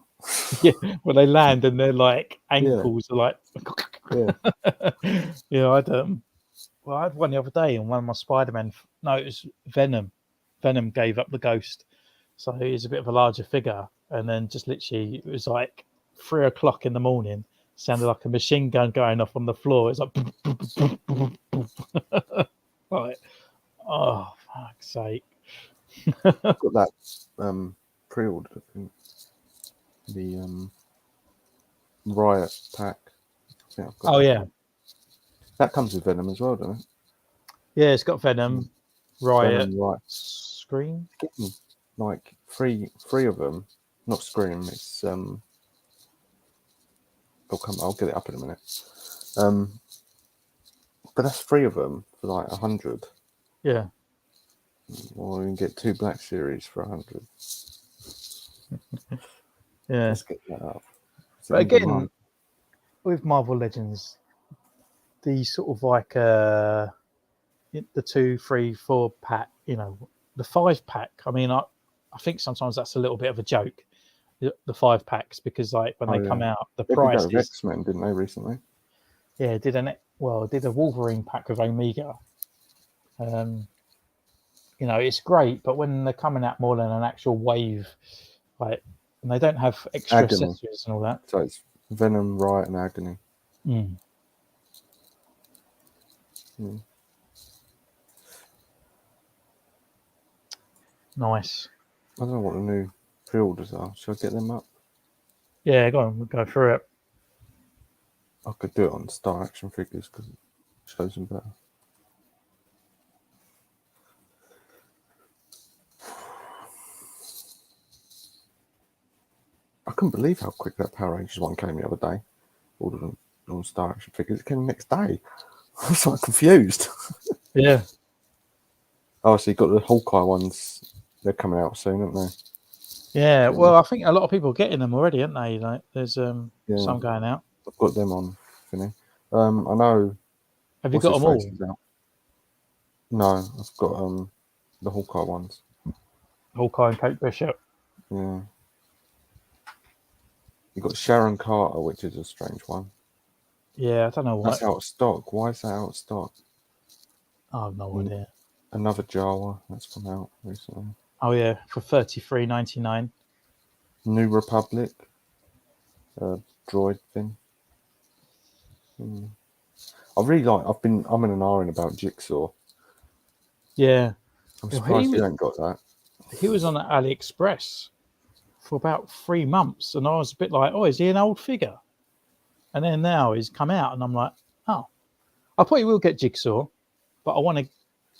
Yeah, when they land and their like ankles are like. Yeah. Yeah, I had one the other day, and one of my Spider-Man. No, it was Venom. Venom gave up the ghost, so he's a bit of a larger figure. And then just literally, it was like 3 o'clock in the morning. Sounded like a machine gun going off on the floor. It's like, like, oh fuck's sake! I've got that pre-ordered, I think. The Riot pack. I think I've got that. Yeah, that comes with Venom as well, doesn't it? Yeah, it's got Venom, Riot, Venom, right. Scream. Like three of them. Not Scream. It's I'll get it up in a minute. But that's 3 of them for like 100. Yeah. Or you can get 2 Black Series for 100. Yeah. Let's get that up. But again, with Marvel Legends, the sort of like the 2, 3, 4 pack, the 5 pack. I mean, I think sometimes that's a little bit of a joke. The 5 packs because like when they come out, the price is X-Men, didn't they recently? Yeah, did a Wolverine pack with Omega. It's great, but when they're coming out more than an actual wave, like, and they don't have extra accessories and all that. So it's Venom, Riot, and Agony. Nice. I don't know what the new pre-orders are. Shall I get them up? Yeah, go on, we'll go through it. I could do it on Star Action figures because it shows them better. I couldn't believe how quick that Power Rangers one came the other day. Ordered on Star Action figures. It came the next day. I was like confused. Yeah. Oh, so you got the Hawkeye ones. They're coming out soon, aren't they? Yeah. Yeah. Well, I think a lot of people are getting them already, aren't they? Like, there's Yeah. some going out. I've got them on, Finny. I know. Have you What's got his them face all? is out? No, I've got the Hawkeye ones. Hawkeye and Kate Bishop. Yeah. You got Sharon Carter, which is a strange one. Yeah, I don't know That's what. out of stock. Why is that out of stock? I have no idea. Another Jawa that's come out recently. Oh yeah, for $33.99. New Republic, droid thing. I really like. I'm in an iron about Jigsaw. Yeah, I'm Well, surprised you ain't got that. he was on AliExpress for about 3 months, and I was a bit like, "Oh, is he an old figure?" And then now he's come out, and I'm like, "Oh, I probably will get Jigsaw, but I want to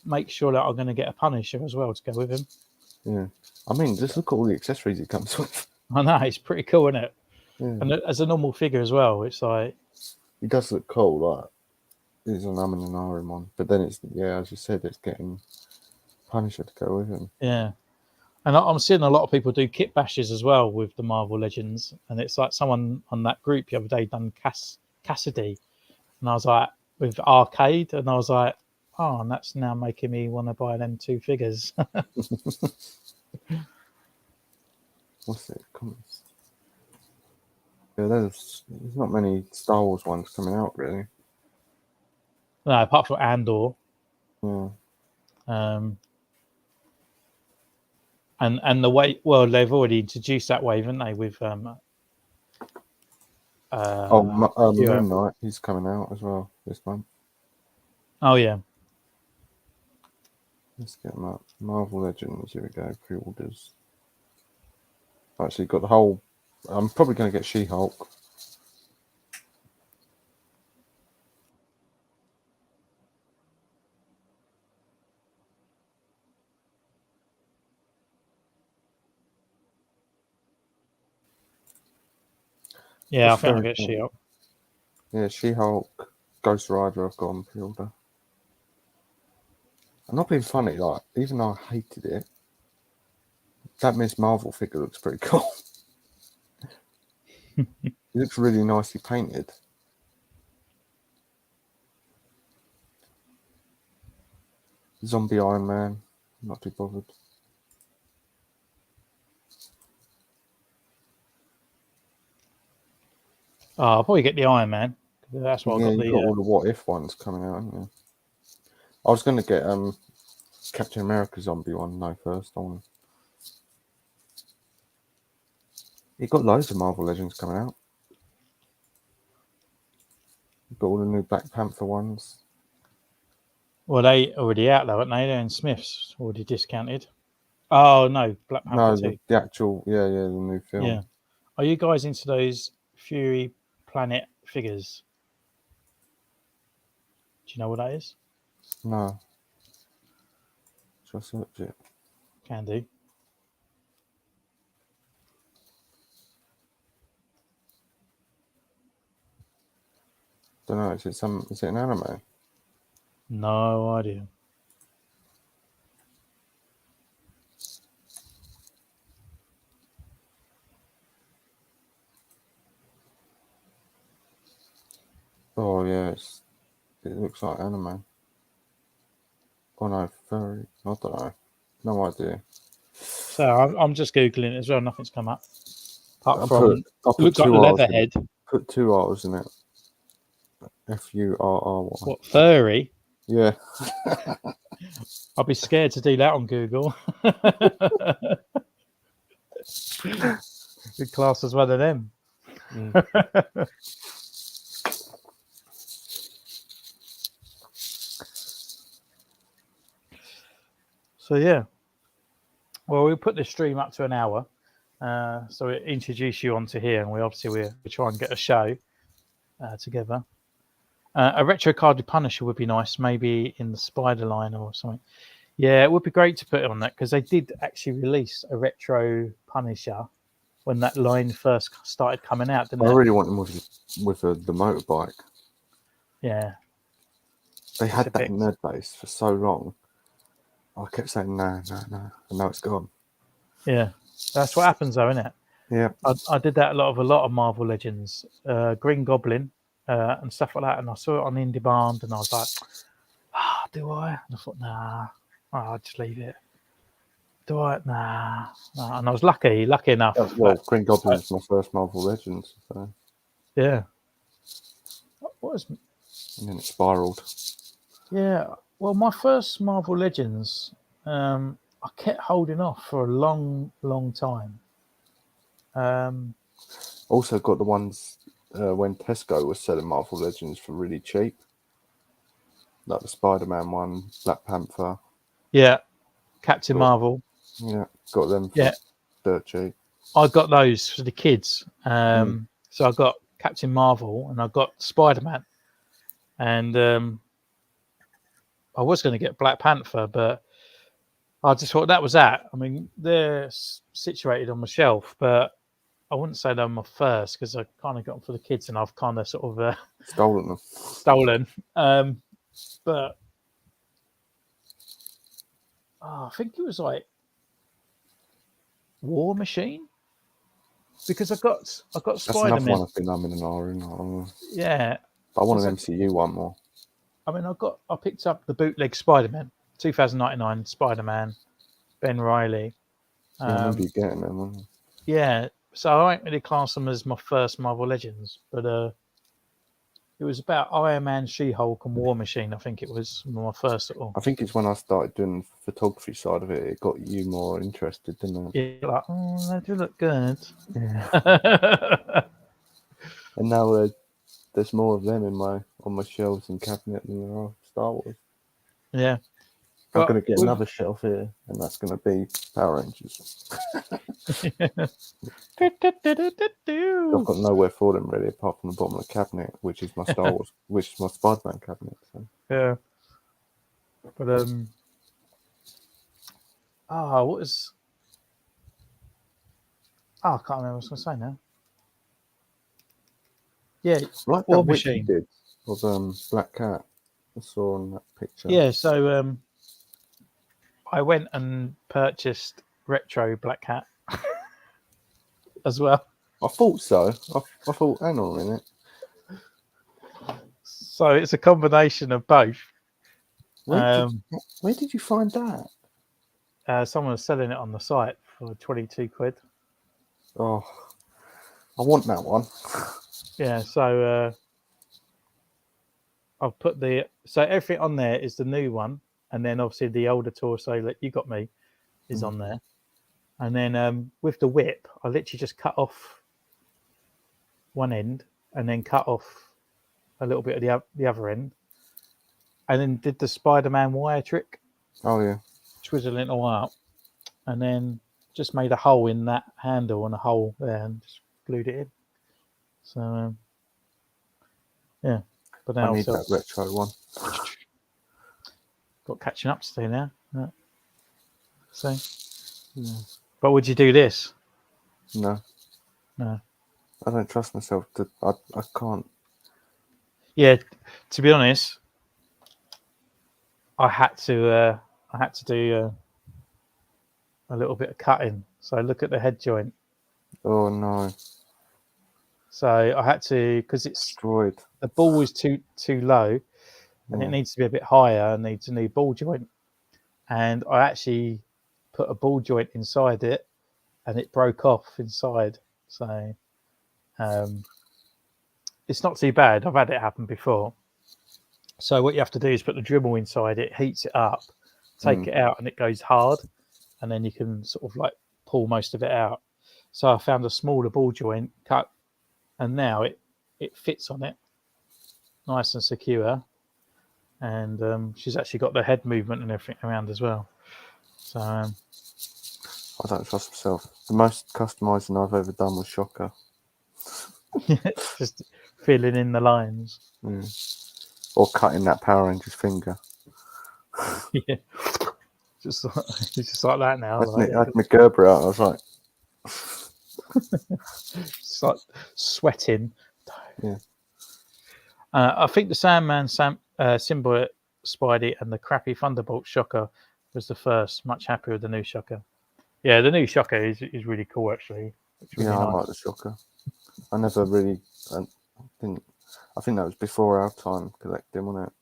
make sure that I'm going to get a Punisher as well to go with him." Yeah. I mean, just look at all the accessories it comes with. I know it's pretty cool, isn't it? Yeah. And as a normal figure as well, it's like, He does look cool, like he's an and an iron one. But then it's as you said, it's getting Punisher to go with him. yeah. And I'm seeing a lot of people do kit bashes as well with the Marvel Legends, and it's like someone on that group the other day done Cassidy, and I was like with Arcade, and I was like, oh, and that's now making me want to buy them 2 figures. What's it? Comments. Yeah, there's not many Star Wars ones coming out really. No, apart from Andor. Yeah. And the way, well, they've already introduced that wave, haven't they? With Moon Knight, he's coming out as well this month. Oh yeah. Let's get them up. Marvel Legends, here we go, pre-orders. Actually got the whole. I'm probably going to get She-Hulk. Yeah, That's I think I'll very get cool. She-Hulk. Yeah, She-Hulk, Ghost Rider, I've got on pre-order. I'm not being funny, like, even though I hated it, that Miss Marvel figure looks pretty cool. It looks really nicely painted. Zombie Iron Man, not too bothered. Oh, I'll probably get the Iron Man. That's what I got. You've got all the What If ones coming out, haven't you? I was going to get Captain America zombie one first. You've got loads of Marvel Legends coming out. You've got all the new Black Panther ones. Well, they already out though, aren't they? They're in Smith's already discounted. Oh no, Black Panther 2. The actual, the new film. Yeah. Are you guys into those Fury Planet figures? Do you know what that is? No. Shall I search it? Can do. Don't know. Is it an anime? No idea. Oh yeah, it looks like anime. Oh no, furry. I don't know. No idea. So I'm just googling it as well. Nothing's come up. Apart from I'll it put looks like 2 R's in Leatherhead. it. Put 2 R's in it. Furry. What, furry? Yeah. I'll be scared to do that on Google. Good class as one of them. So yeah. Well, we'll put the stream up to an hour. So we introduce you onto here, and we try and get a show together. A retro carded Punisher would be nice, maybe in the Spider line or something. Yeah, it would be great to put it on that, because they did actually release a retro Punisher when that line first started coming out, didn't I it? really want them with the motorbike. Yeah. They It's had a that bit- in Nerd Base for so long. I kept saying no, and now it's gone. Yeah, that's what happens, though, isn't it? Yeah, I did that a lot of Marvel Legends, Green Goblin, and stuff like that, and I saw it on Indie Demand, and I was like, do I? And I thought, nah, I'll just leave it. Do I? Nah. And I was lucky enough. well, Green Goblin was my first Marvel Legends, so. Yeah. What was? And then it spiraled. Yeah. Well, my first Marvel Legends, I kept holding off for a long time. Also got the ones when Tesco was selling Marvel Legends for really cheap, like the Spider-Man one, Black Panther. Yeah. Captain Marvel. Yeah, got them for Yeah. dirt cheap. I got those for the kids. So I got Captain Marvel and I got Spider-Man. And I was going to get Black Panther, but I just thought that was that. I mean, they're situated on my shelf, but I wouldn't say they're my first, because I kind of got them for the kids and I've kind of sort of Stolen them. stolen. But I think it was like War Machine, because I got That's Spider-Man. another one I've been umming and ahhing. Yeah. But I want an MCU one more. I mean, I picked up the bootleg Spider-Man, 2099 Spider-Man, Ben Reilly. Yeah, I remember you getting them. Yeah, so I won't really class them as my first Marvel Legends, but it was about Iron Man, She-Hulk, and War Machine. I think it was my first sort of. I think it's when I started doing the photography side of it, it got you more interested, didn't it? Yeah, like, oh, they do look good. Yeah. And now there's more of them on my shelves and cabinet than there are Star Wars. Yeah. I'm going to get another shelf here, and that's going to be Power Rangers. I've got nowhere for them really, apart from the bottom of the cabinet, which is my Star Wars, which is my Spider-Man cabinet. So. Yeah. But what was? I can't remember what I was going to say now. Yeah, like War that witch you Machine did of Black Cat. I saw on that picture. Yeah, so I went and purchased retro Black Cat as well. I thought so. I thought, hang on a minute. So it's a combination of both. Where did you find that? Someone was selling it on the site for 22 quid. Oh, I want that one. Yeah, so I've put so everything on there is the new one, and then obviously the older torso that you got me is on there. And then with the whip, I literally just cut off one end and then cut off a little bit of the other end, and then did the Spider-Man wire trick. Oh yeah. Twizzling it all up, and then just made a hole in that handle and a hole there, and just glued it in. So yeah, but now I need that retro one. Got catching up to do now. Yeah. So, but would you do this? No. I don't trust myself to. I can't. Yeah, to be honest, I had to do a little bit of cutting. So look at the head joint. Oh no. So I had to, because it's Destroyed. the ball was too low, and it needs to be a bit higher. And needs a new ball joint, and I actually put a ball joint inside it, and it broke off inside. So it's not too bad. I've had it happen before. So what you have to do is put the Dremel inside it, heats it up, take it out, and it goes hard, and then you can sort of like pull most of it out. So I found a smaller ball joint, cut, and now it fits on it, nice and secure. And she's actually got the head movement and everything around as well. So I I don't trust myself. The most customising I've ever done was Shocker. Just filling in the lines. Yeah. Or cutting that Power Ranger's finger. Yeah. Just like, it's just like that now. I Like, had my Gerber out. I was like, it's like sweating. yeah. I think the Sandman, Symbiote, Spidey, and the crappy Thunderbolt Shocker was the first. Much happier with the new Shocker. Yeah, the new Shocker is really cool, actually. It's really Yeah, I nice. like the Shocker. I never really didn't. I think that was before our time collecting, wasn't it?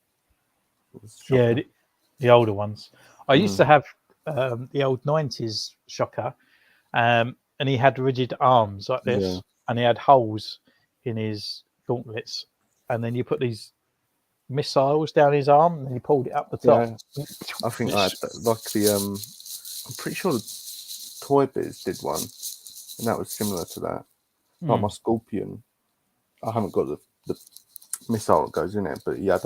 It was Yeah, Shocker. the older ones. I used Mm. to have the old 90s Shocker, and he had rigid arms like this, Yeah. and he had holes in his gauntlets, and then you put these missiles down his arm, and then you pulled it up the top. Yeah, I think I had like the I'm pretty sure the Toy Biz did one, and that was similar to that. Like my Scorpion, I haven't got the missile that goes in it, but he had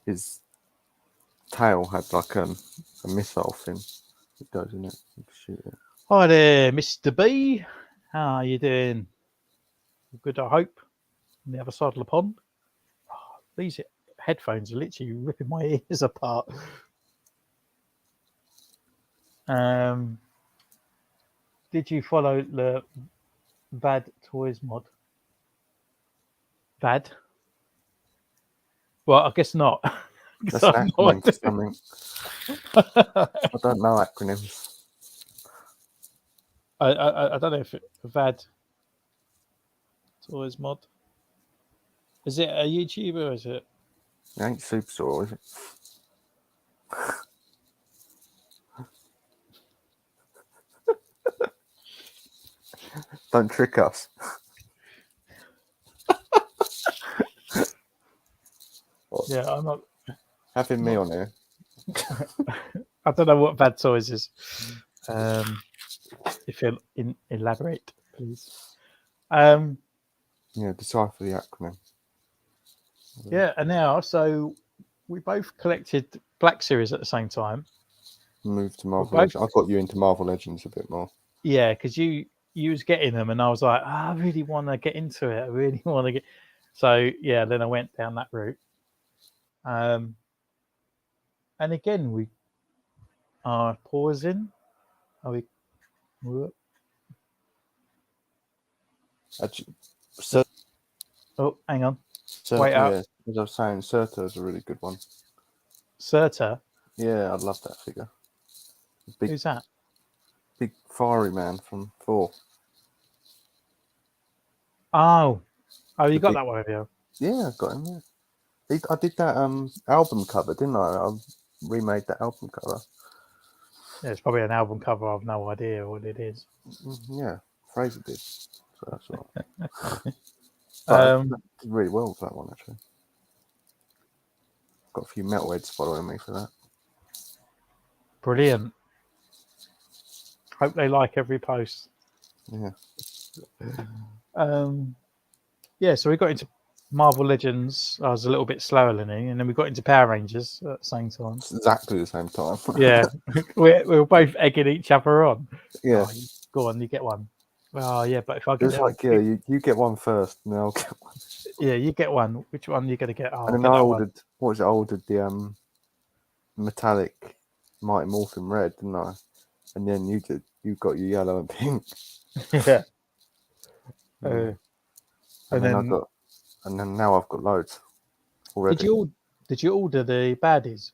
his tail had like a missile thing that goes in it. You can shoot it. Hi there, Mr. B. How are you doing? Good, I hope. On the other side of the pond. Oh, these headphones are literally ripping my ears apart. Did you follow the Bad Toys mod? Bad? Well, I guess not. That's an acronym for something. I don't know acronyms. I don't know if Bad Toys mod. Is it a YouTuber or is it? It ain't Superstore, is it? Don't trick us. Yeah, I'm not. Having me on here. I don't know what Bad Toys is. If you'll elaborate, please. Yeah, decipher the acronym. Yeah, and now, so we both collected Black Series at the same time. Move to Marvel Legends. I got you into Marvel Legends a bit more. Yeah, because you was getting them, and I was like, I really want to get into it. I really want to get. So yeah, then I went down that route. And again, we are pausing. Are we? Actually, Oh, hang on. Wait up. Yeah, as I was saying, Surtur is a really good one. Surtur? Yeah, I love that figure. Who's that? Big fiery man from Thor. Oh, you got that one, have you? Yeah, I got him. Yeah, I did that album cover, didn't I? I remade that album cover. Yeah, it's probably an album cover. I've no idea what it is. Yeah, Fraser did. So that's right. Did really well with that one, actually. Got a few metalheads following me for that. Brilliant. Hope they like every post. Yeah. Yeah, so we got into Marvel Legends. I was a little bit slower than he, and then we got into Power Rangers at the same time. It's exactly the same time. Yeah, we were both egging each other on. Yeah. Oh, go on, you get one. Oh, yeah, but if I get it was like, yeah, you get one first, and then I'll get one. Yeah, you get one. Which one are you going to get? Oh, and then I ordered, what was it? I ordered the metallic Mighty Morphin Red, didn't I? And then you got your yellow and pink. Yeah. And then now I've got loads already. Did you order the baddies?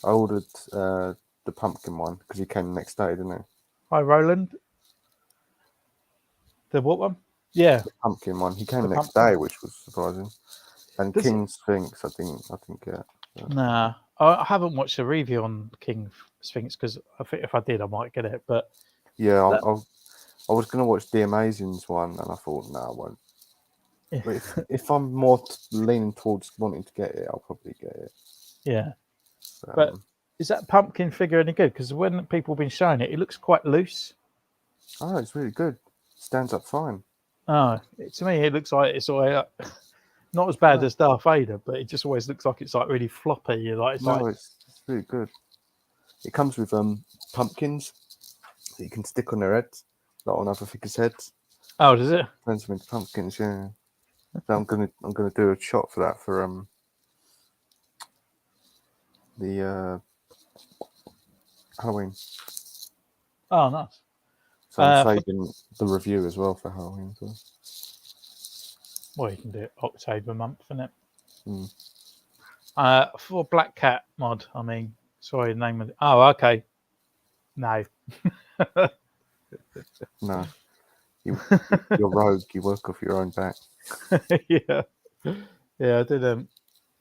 I ordered the pumpkin one because he came the next day, didn't he? Hi, Roland. The what one? Yeah, the pumpkin one. He came the next day, which was surprising. And King Sphinx, I didn't get. So. Nah, I haven't watched a review on King Sphinx because I think if I did, I might get it. But yeah, I was going to watch the Amazings one, and I thought, no, I won't. Yeah. But if I'm more leaning towards wanting to get it, I'll probably get it. Yeah. But is that pumpkin figure any good? Because when people have been showing it, it looks quite loose. Oh, it's really good. Stands up fine. Oh, to me, it looks like it's always not as bad as Darth Vader, but it just always looks like it's like really floppy. It's really good. It comes with pumpkins, that you can stick on their heads, like on other figures' heads. Oh, does it? Turns them into pumpkins. Yeah. So I'm gonna do a shot for that for the Halloween. Oh, nice. So I'm For, saving the review as well for Halloween. So. well, you can do it October month, isn't it? Mm. For Black Cat mod, I mean, sorry, the name of it. Oh, okay. No. No, you're rogue. You work off your own back. Yeah. Yeah, I did.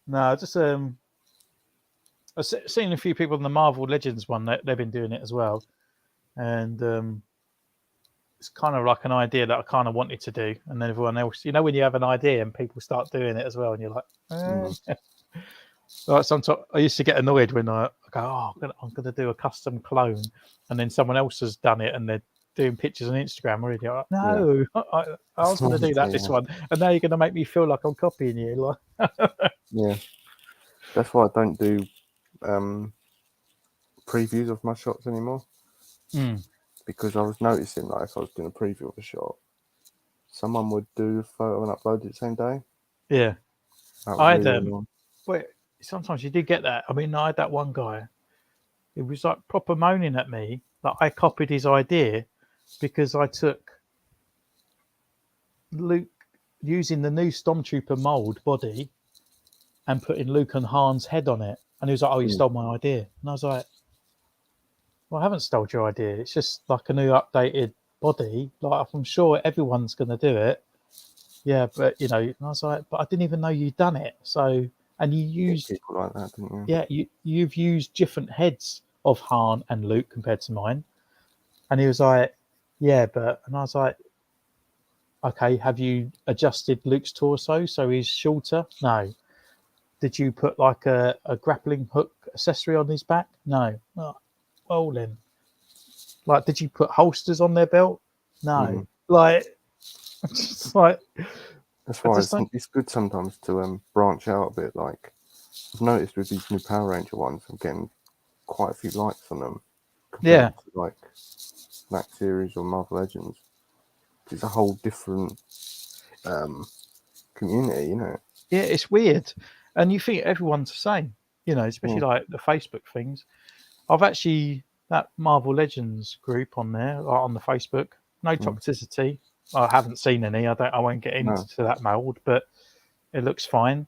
No, I just I've seen a few people in the Marvel Legends one. They've been doing it as well, and it's kind of like an idea that I kind of wanted to do, and then everyone else, you know, when you have an idea and people start doing it as well, and you're like, like sometimes I used to get annoyed when I go, oh, I'm gonna do a custom clone, and then someone else has done it, and they're doing pictures on Instagram already. I'm like, no, I was gonna do that this one, and now you're gonna make me feel like I'm copying you. Like, yeah, that's why I don't do previews of my shots anymore. Because I was noticing, like, if I was doing a preview of a shot, someone would do a photo and upload it the same day. Yeah, I had but sometimes you do get that. I mean, I had that one guy. It was like proper moaning at me that I copied his idea because I took Luke using the new Stormtrooper mold body and putting Luke and Han's head on it. And he was like, oh, you stole my idea. And I was like, well, I haven't stole your idea. It's just like a new updated body. Like, I'm sure everyone's going to do it. Yeah, but, you know, and I was like, but I didn't even know you'd done it. So, and you used people like that, didn't you? Yeah, you've used different heads of Han and Luke compared to mine. And he was like, yeah, but, and I was like, okay, have you adjusted Luke's torso so he's shorter? No. Did you put like a grappling hook accessory on his back? No. Oh, well then. Like, did you put holsters on their belt? No. Like, just like, that's why it's good sometimes to branch out a bit. Like, I've noticed with these new Power Ranger ones, I'm getting quite a few likes on them compared to like Black Series or Marvel Legends. It's a whole different community, you know. Yeah, it's weird, and you think everyone's the same, you know, especially like the Facebook things. I've actually that Marvel Legends group on there, on the Facebook. No toxicity. I haven't seen any. I won't get into that mold, but it looks fine.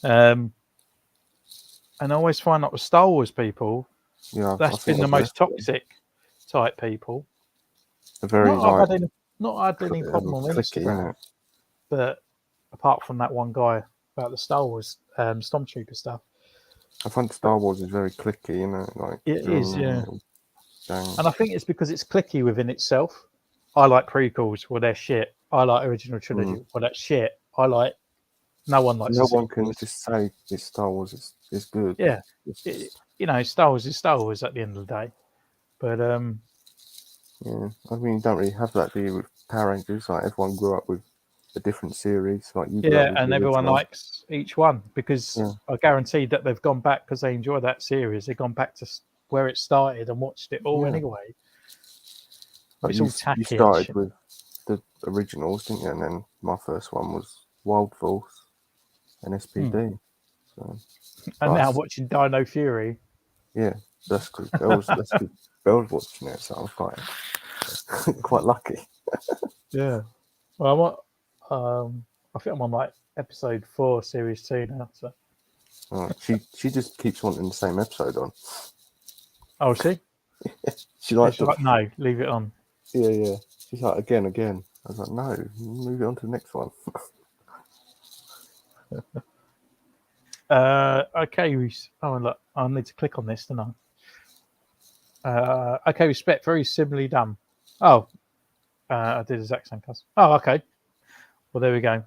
And I always find that with Star Wars people, that's been the most toxic type people. Very not had any problem on clicky, Instagram, but apart from that one guy about the Star Wars Stormtrooper stuff. I find Star Wars is very clicky, you know, like it is, yeah. And I think it's because it's clicky within itself. I like prequels, well, they're shit. I like original trilogy, well, that's shit. I like. No one likes. No one can just say it's Star Wars is good. Yeah, you know, Star Wars is Star Wars at the end of the day. But yeah, I mean, you don't really have that, do you, with Power Rangers? Like, everyone grew up with a different series, like you. Yeah, and everyone likes each one because I guarantee that they've gone back because they enjoy that series. They've gone back to where it started and watched it all anyway. Like it's all tacky. You started with the originals, didn't you? And then my first one was Wild Force and SPD. So, and now watching Dino Fury. Yeah, that's good. Bell was watching it, so I was quite lucky. Yeah. Well, I think I'm on like episode 4, series 2 now. So. She just keeps wanting the same episode on. Oh, she? She's like, no, leave it on. Yeah. She's like, again. I was like, no, move it on to the next one. Okay, look, I need to click on this, don't I? Okay, respect, very similarly done. Oh, I did the exact same custom. Oh, okay. Well, there we go.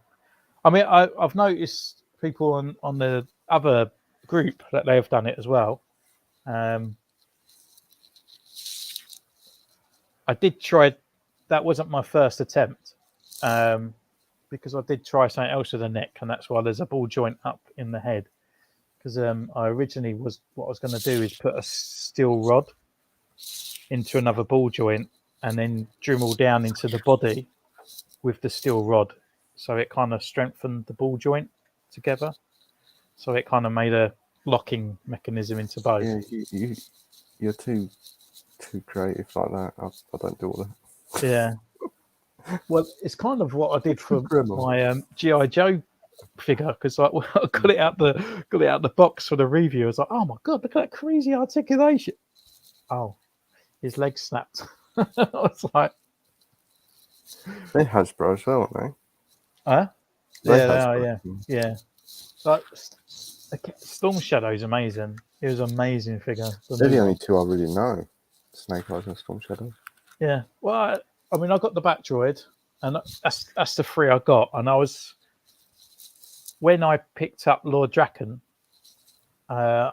I mean, I've noticed people on the other group that they have done it as well. I did try. That wasn't my first attempt because I did try something else with the neck, and that's why there's a ball joint up in the head. Because I originally what I was going to do is put a steel rod into another ball joint and then Dremel down into the body with the steel rod, so it kind of strengthened the ball joint together. So it kind of made a locking mechanism into both. Yeah, you're too creative like that. I don't do all that. Yeah. Well, it's kind of what I did for Dremel. my GI Joe figure, because like when I got it out the box for the review, I was like, oh my god, look at that crazy articulation. Oh, his leg snapped. I was like, They're Hasbro as well, aren't huh? they? Yeah, they Hasbro. are, yeah. Like Storm Shadow's amazing. It was an amazing figure. They're the new only one. two I really know. Snake Eyes and Storm Shadow. Yeah. Well, I mean, I got the Bat Droid, and that's the three I got. And when I picked up Lord Draken, I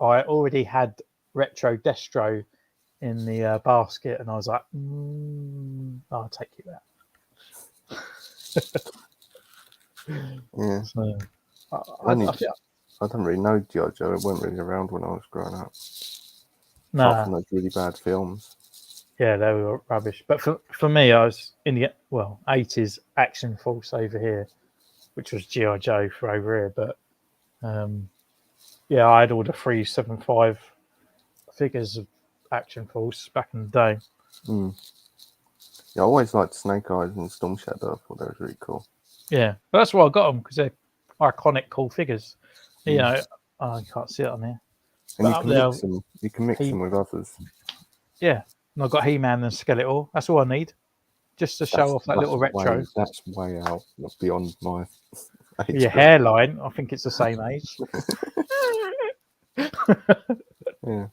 already had Retro Destro in the basket, and I was like, I'll take you that. Yeah. So, I don't really know G.I. Joe. It wasn't really around when I was growing up. Apart from those really bad films. Yeah, they were rubbish. But for me, I was in the 80s action force over here, which was G.I. Joe for over here. But I had all the 375 figures of Action Force back in the day. Yeah, I always liked Snake Eyes and Storm Shadow. I thought they were really cool. Yeah, but that's why I got them, because they're iconic, cool figures. You know, you can't see it on here. And you can mix them with others. Yeah, and I've got He-Man and Skeletor. That's all I need, just to show off that little retro. That's way out, beyond my age. Your hairline, I think it's the same age. Yeah.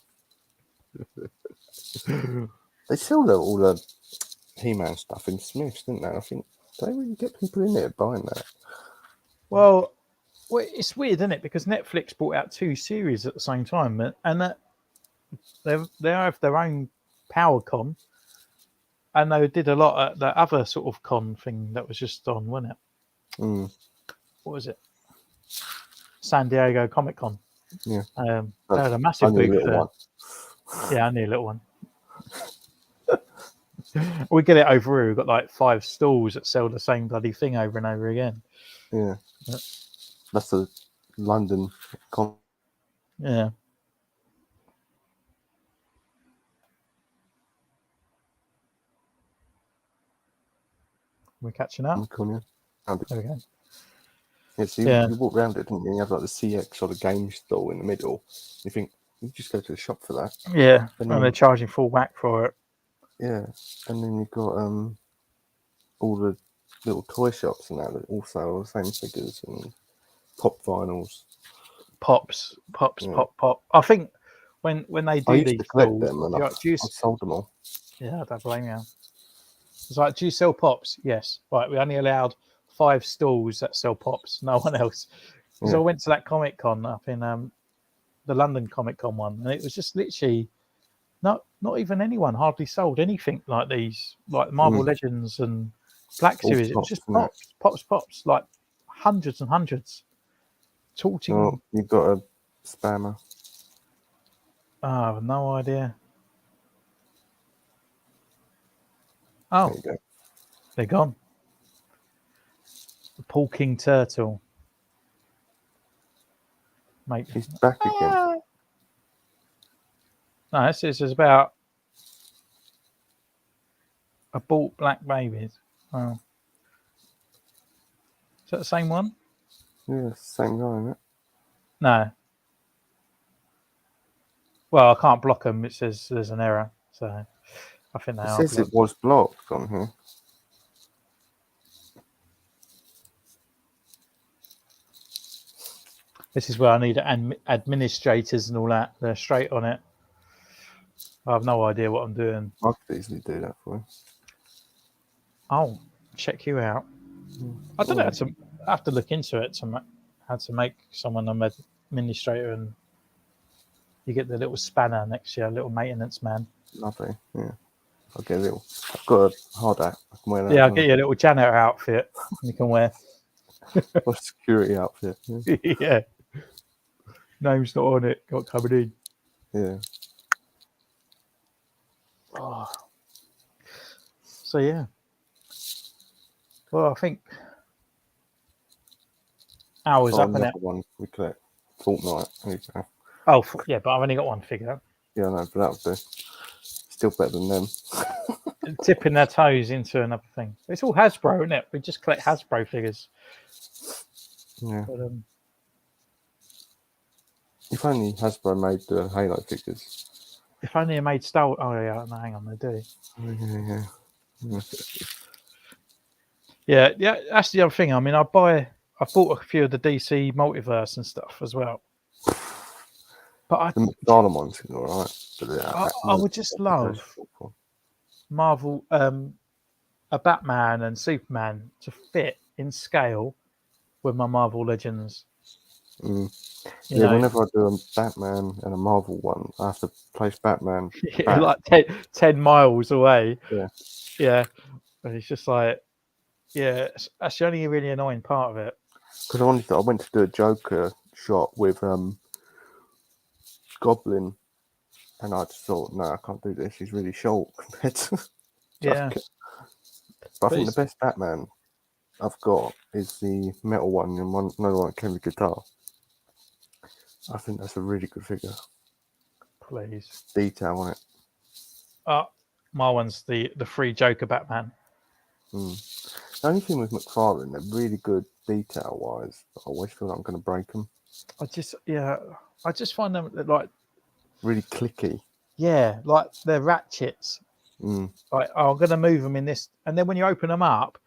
They sell all the He-Man stuff in Smith's, didn't they? I think they really get people in there buying that. Well, it's weird, isn't it? Because Netflix brought out 2 series at the same time, and they have their own Power Con, and they did a lot at the other sort of con thing that was just on, wasn't it? What was it? San Diego Comic Con. Yeah. They had a massive booth there. One. Yeah, only a little one. We get it over here. We've got like 5 stalls that sell the same bloody thing over and over again. Yeah. That's a London con. Yeah. We're catching up. There we go. Yeah, so you walk around it, didn't you? You have like the CX or the game stall in the middle. You think, you just go to the shop for that. Yeah, and they're charging full whack for it. Yeah, and then you've got all the little toy shops and that also all the same figures and pop vinyls. Pops, pop. I think when they do these to collect them, and I sold them all. Yeah, I don't blame you. It's like, do you sell pops? Yes. Right, we only allowed 5 stalls that sell pops, no one else. Because I went to that Comic Con up in the London Comic Con one, and it was just literally not even anyone hardly sold anything like these, like Marvel Legends and Black Series. It was just pops, like hundreds and hundreds. Talking. Oh, you've got a spammer. I have no idea. Oh, there you go. They're gone. The Paul King Turtle. Mate. He's back again. No, this is about I bought black babies. Oh. Is that the same one? Yeah, it's the same guy, isn't it? No. Well, I can't block them. It says there's an error. So I think they are. It says it was blocked on here. This is where I need administrators and all that. They're straight on it. I have no idea what I'm doing. I could easily do that for you. I'll check you out. I don't know. I have to look into it how to make someone an administrator, and you get the little spanner next to you, a little maintenance man. Lovely. Yeah. I'll get a little. I've got a hard hat. I can wear that. Yeah, I'll get you a little janitor outfit you can wear. Or security outfit. Yeah. Yeah. Name's not on it. Got coming in. Yeah. Oh, So yeah. Well, I think hours Oh, up in another it. one we collect. Fortnite. There you go. Oh, yeah, but I've only got one figure. Yeah, no, but that'll do. Still better than them. Tipping their toes into another thing. It's all Hasbro, isn't it? We just collect Hasbro figures. Yeah. But, If only Hasbro made the Halo figures. if only they made Star Wars. Oh, yeah, no, hang on, they do. Yeah. Yeah, that's the other thing. I mean, I bought a few of the DC multiverse and stuff as well. But The McFarlane ones are alright. But I would just love Marvel, a Batman and Superman to fit in scale with my Marvel Legends. Yeah, whenever I do a Batman and a Marvel one, I have to place Batman back. like 10 miles away. Yeah. Yeah. And it's just like, yeah, that's the only really annoying part of it. Because I went to do a Joker shot with Goblin, and I just thought, no, I can't do this. He's really short compared to Yeah. Joker. But I think the best Batman I've got is the metal one and another one that came with guitar. I think that's a really good figure. Please. Detail on it. My one's the free Joker Batman. The only thing with McFarlane, they're really good detail wise, but I always feel like I'm going to break them. I just find them like really clicky. Yeah, like they're ratchets. Like, oh, I'm going to move them in this, and then when you open them up,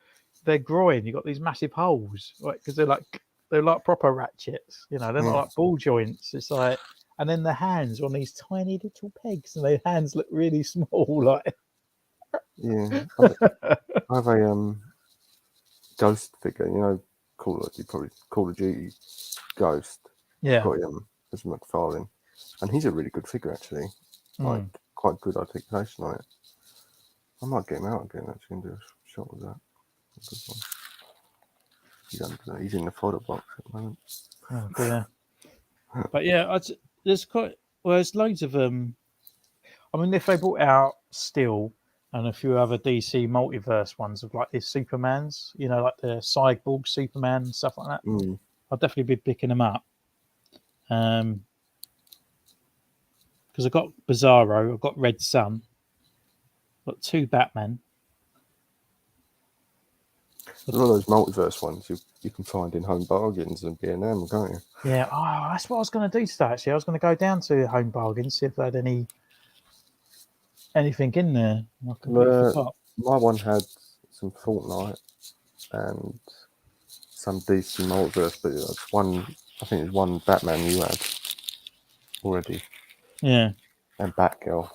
they're groin. You've got these massive holes, like because they're like proper ratchets. You know, they're not like ball joints. It's like, and then the hands are on these tiny little pegs, and their hands look really small. Like, yeah, I have a Ghost figure. You know, Call of Duty Ghost. Yeah, got him as McFarlane, and he's a really good figure actually. Like quite good articulation on it. I might get him out again actually and do a shot with that. He's in the photo box at the moment. oh dear. But yeah, there's loads of I mean, if they brought out Steel and a few other DC multiverse ones of like these Supermans, you know, like the Cyborg Superman and stuff like that, I'll definitely be picking them up. Because I've got Bizarro, I've got Red Sun, I've got 2 Batman. A lot of those multiverse ones you can find in Home Bargains and B&M, can't you? Yeah, that's what I was going to do today. Actually, I was going to go down to Home Bargains, see if they had anything in there. I completely forgot. My one had some Fortnite and some DC multiverse, but it's one. I think it's one Batman you had already. Yeah. And Batgirl.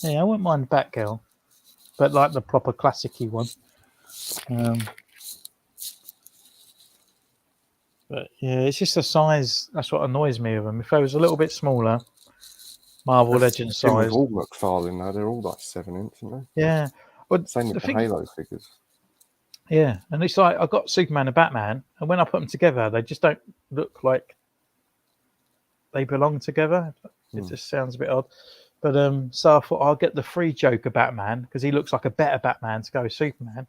Yeah, I wouldn't mind Batgirl, but like the proper classic-y one. But yeah, it's just the size. That's what annoys me with them. If they was a little bit smaller, Marvel Legends size. With all McFarlane now, they're all like 7-inch, aren't they? Yeah. Well, same with the Halo figures. Yeah, and it's like I got Superman and Batman, and when I put them together, they just don't look like they belong together. It just sounds a bit odd. But so I thought I'll get the free Joker Batman because he looks like a better Batman to go with Superman,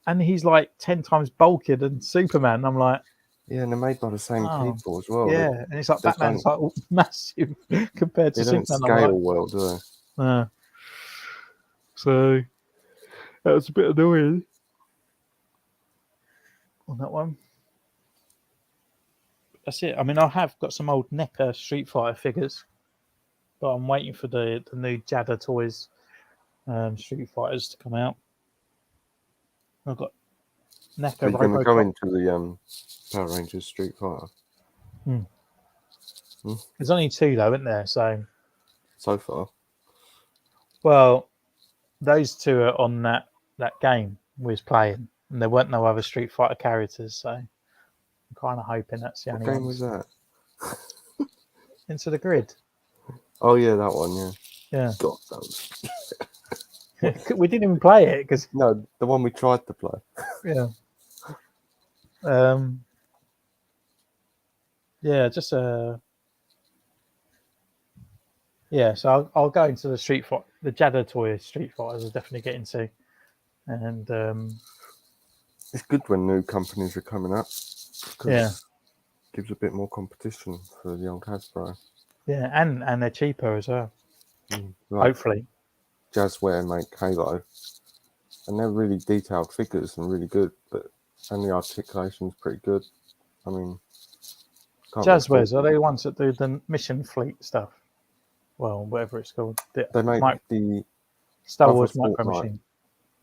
and he's like 10 times bulkier than Superman. I'm like, yeah, and they're made by the same people as well. Yeah, and it's like Batman's like massive compared to Superman. They don't scale well, do they? So that was a bit annoying on that one. That's it. I mean, I have got some old NECA Street Fighter figures, but I'm waiting for the new Jada Toys Street Fighters to come out. I've got NECA. But you're going to go into the Power Rangers Street Fighter. There's only 2 though, isn't there? So far. Well, those 2 are on that game we was playing, and there weren't no other Street Fighter characters, so I'm kind of hoping that's the only one. What game was that? Into the Grid. Oh yeah, that one. Yeah. Yeah. God, that was... We didn't even play it because no, the one we tried to play. Yeah. Yeah, just Yeah, so I'll go into the Street Fight, the Jadder toy Street Fighters. I'll definitely get into, and It's good when new companies are coming up because yeah, it gives a bit more competition for the old Hasbro. yeah, and they're cheaper as well. Like Hopefully, Jazzware make Halo, and they're really detailed figures and really good, and the articulation's pretty good. I mean, can't really fault Jazzwares are they the ones that do the Mission Fleet stuff? Well, whatever it's called, They make the Star other Wars Micro Fortnite. Machine.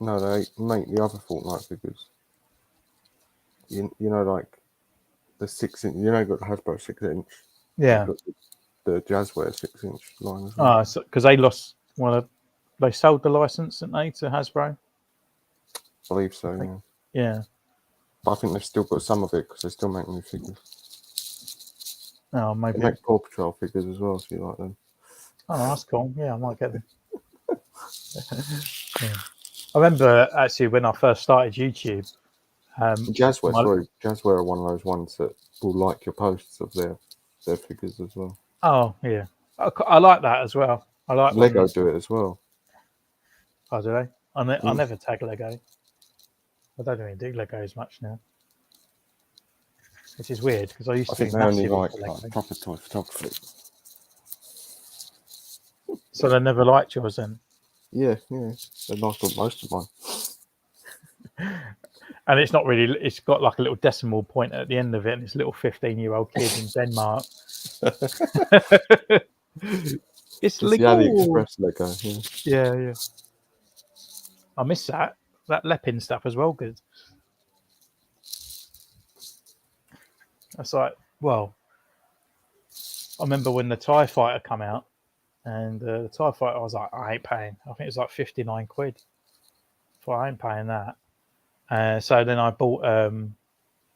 No, they make the other Fortnite figures. You know, like the 6-inch. You know, you got the Hasbro 6-inch. Yeah. You've got the Jazzware 6-inch line as well. Oh, because they lost they sold the license, didn't they, to Hasbro? I believe so. Yeah. Yeah. But I think they've still got some of it because they still make new figures. Oh, They maybe. make Paw Patrol figures as well, if you like them. Oh, that's cool. Yeah, I might get them. Yeah. I remember actually when I first started YouTube. Jazzware are one of those ones that will like your posts of their figures as well. Oh, yeah. I like that as well. I like Lego when. do it as well. Oh, do they? I never tag Lego. I don't really do Lego as much now, which is weird because I used I to think be they only massive like into Lego. proper toy photography. So they never liked yours then. Yeah. They like most of mine. And it's not really. It's got like a little decimal point at the end of it, and it's a little 15-year-old kid in Denmark. It's Just the Lego. AliExpress Lego. Yeah. Yeah. I miss that Lepin stuff as well. Good. That's like, well, I remember when the TIE Fighter come out, and the TIE Fighter, I was like, I ain't paying. I think it was like 59 quid. So I ain't paying that. So then I bought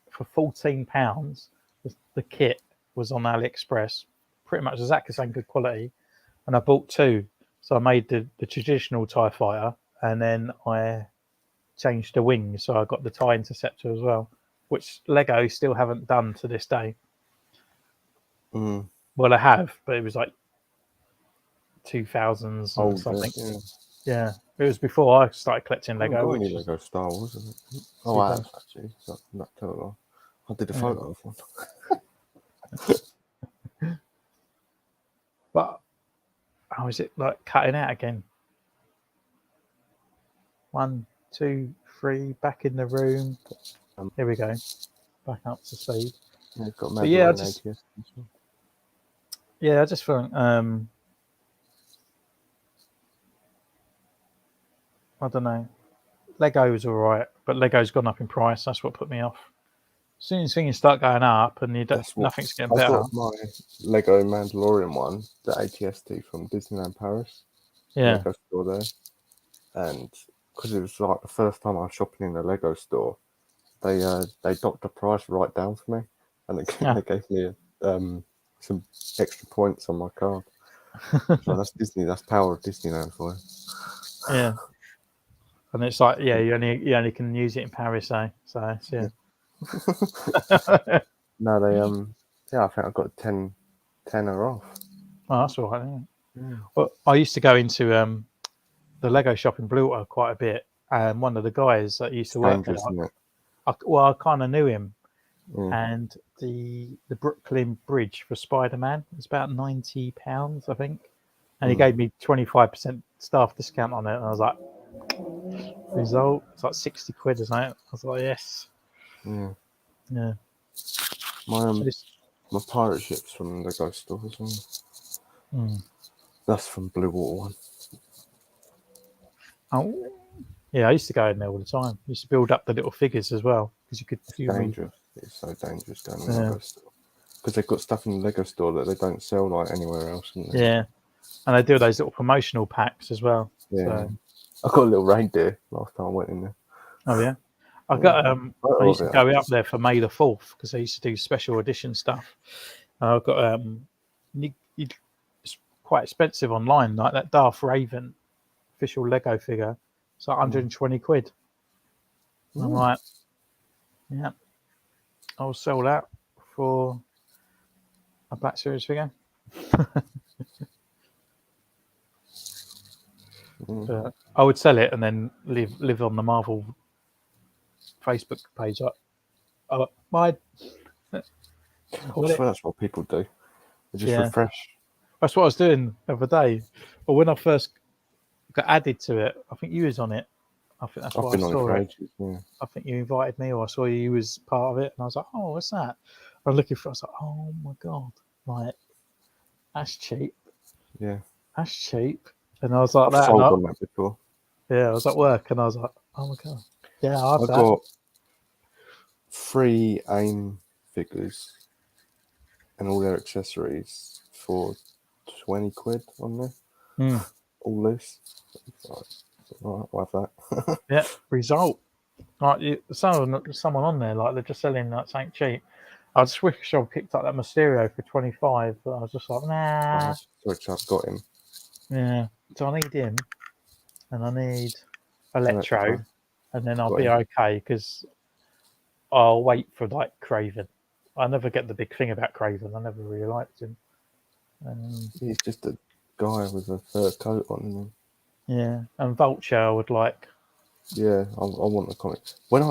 for £14. The kit was on AliExpress, pretty much exactly the same good quality, and I bought two. So I made the traditional TIE Fighter, and then I changed the wings, so I got the TIE Interceptor as well, which Lego still haven't done to this day. Mm. Well, I have, but it was like 2000s or Old, something. yeah. It was before I started collecting I haven't got Lego. any Which is Lego Star Wars, isn't it? Oh, I have actually. So not tell a lie. I did a photo of one. But how is it like cutting out again? 1, 2, 3, back in the room. Here we go. Back up to speed. Yeah, it's got But yeah, ATS. I just feel I don't know. Lego's all right, but Lego's gone up in price. That's what put me off. As soon as things start going up and nothing's getting better. I got my Lego Mandalorian one, the ATST from Disneyland Paris. Yeah. Lego store there. And because it was like the first time I was shopping in a Lego store, they docked the price right down for me. And they gave me some extra points on my card. So that's Disney. That's power of Disneyland for you. Yeah. And it's like, yeah, you only can use it in Paris, eh? So yeah. No, they I think I got 10 off. Oh, that's all right. Yeah. Well, I used to go into the Lego shop in Bluewater quite a bit, and one of the guys that used to work there, Isn't it? I kind of knew him, Mm. and the Brooklyn Bridge for Spider-Man was about £90, I think, and he gave me 25% staff discount on it, and I was like, result, it's like 60 quid, isn't it? I was like, yes. Yeah. My pirate ship's from the Ghost store as well. That's from Blue Water one. Oh, yeah, I used to go in there all the time. I used to build up the little figures as well because you could. It's dangerous. It's so dangerous going in the Lego store because they've got stuff in the Lego store that they don't sell like anywhere else. Yeah, and they do those little promotional packs as well. Yeah, So. I got a little reindeer last time I went in there. Oh yeah, I got. I used to go up there for May the 4th because I used to do special edition stuff. And I've got it's quite expensive online, like that Darth Raven official Lego figure. It's like 120 quid. I'm like, yeah, I'll sell that for a Black Series figure. I would sell it and then live on the Marvel Facebook page. My That's what people do. They just refresh. That's what I was doing the other day. But when I first got added to it, I think you was on it. I think that's why I saw it. Ages, yeah. I think you invited me, or I saw you was part of it, and I was like, "Oh, what's that?" I was looking for. I was like, "Oh my god, like that's cheap." Yeah, that's cheap. And I was like I've that. sold on that before. Yeah, I was at work and I was like, oh my god. Yeah, I got that. 3 AIM figures and all their accessories for 20 quid on there. All loose. I'll have that. Yeah, result. Like someone on there, like they're just selling like something cheap. I just wish I picked up that Mysterio for 25, but I was just like, nah. Which I've got him. Yeah. So I need him, and I need Electro, and then I'll be okay because I'll wait for like Craven. I never get the big thing about Craven. I never really liked him. He's just a guy with a fur coat on him. Yeah, and Vulture I would like. Yeah, I want the comic. When I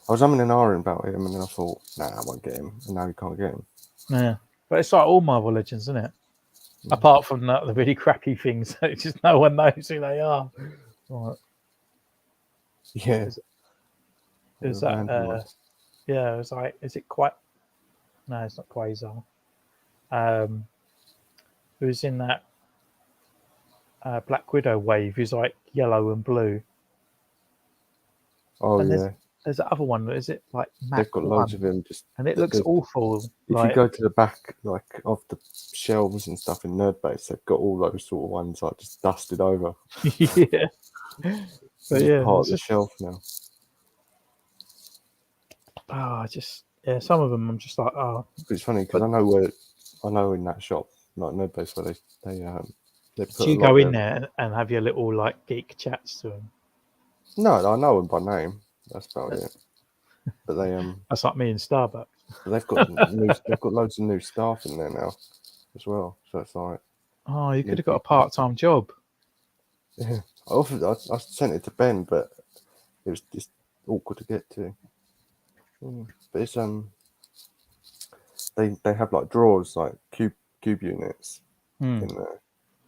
was umming and ahhing about him, and then I thought, nah, I won't get him, and now you can't get him. Yeah, but it's like all Marvel Legends, isn't it? Yeah. Apart from the really crappy things, just no one knows who they are. Right. Yeah. Is that? Yeah, it was like, is it quite? No, it's not Quasar. Who's in that Black Widow wave? Who's like yellow and blue? Oh, and yeah. There's that other one. Is it like they've got loads of them? And it looks awful. If you go to the back, like of the shelves and stuff in Nerdbase, they've got all those sort of ones like just dusted over. Yeah, but yeah, part of the shelf now. Oh, some of them I'm just like, oh. It's funny because I know in that shop, like Nerdbase, where they put. Do you go in there and have your little like geek chats to them? No, I know them by name. That's about it. But they That's like me in Starbucks. They've got loads of new staff in there now, as well. So it's like, oh, you could have got a part-time job. Yeah, I sent it to Ben, but it was just awkward to get to. But it's they have like drawers, like cube units in there,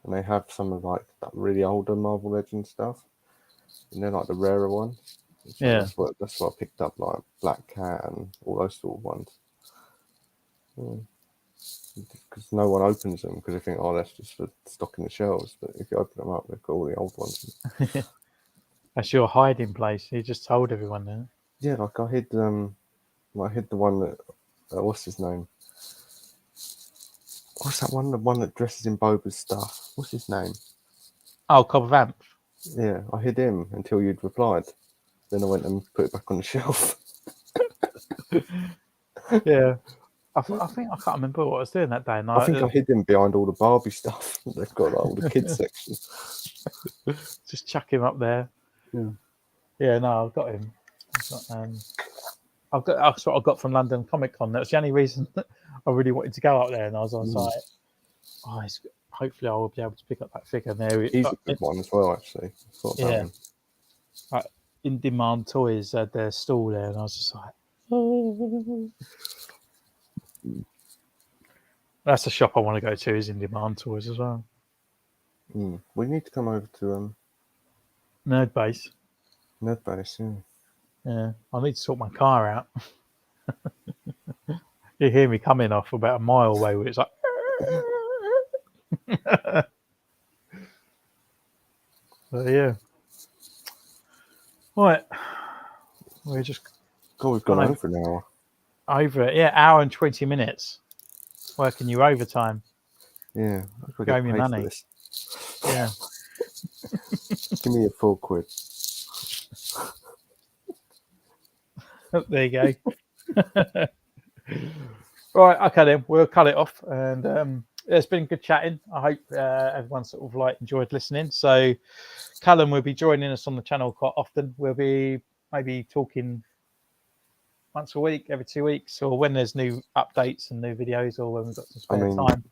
and they have some of like that really older Marvel Legends stuff, and they're like the rarer ones. So yeah, that's what I picked up, like Black Cat and all those sort of ones. Because no one opens them because they think, oh, that's just for stocking the shelves. But if you open them up, they've got all the old ones. That's your hiding place. You just told everyone that. Yeah, like I hid the one that what's his name? What's that one? The one that dresses in Boba's stuff. What's his name? Oh, Cobb Vamp. Yeah, I hid him until you'd replied. Then I went and put it back on the shelf. Yeah. I think I can't remember what I was doing that day. I think I hid him behind all the Barbie stuff. They've got like, all the kids section. Just chuck him up there. Yeah. Yeah, no, I've got him. That's what I got from London Comic Con. That's the only reason I really wanted to go up there. And I was like, oh, hopefully I will be able to pick up that figure there. He's a good one as well, actually. Yeah. Like, In Demand Toys had their stall there, and I was just like, oh. That's the shop I want to go to, is In Demand Toys as well. We need to come over to Nerdbase. Nerdbase, yeah. Yeah, I need to sort my car out. You hear me coming off about a mile away where it's like... But yeah. Right. We're just... God, we've gone over an hour. Over it, yeah, hour and 20 minutes. Working you overtime. Yeah. Gave me money. Yeah. Give me a £4. There you go. Right, okay then, we'll cut it off. And it's been good chatting. I hope everyone sort of like enjoyed listening. So Callum will be joining us on the channel quite often. We'll be maybe talking once a week, every 2 weeks, or when there's new updates and new videos, or when we've got some spare time.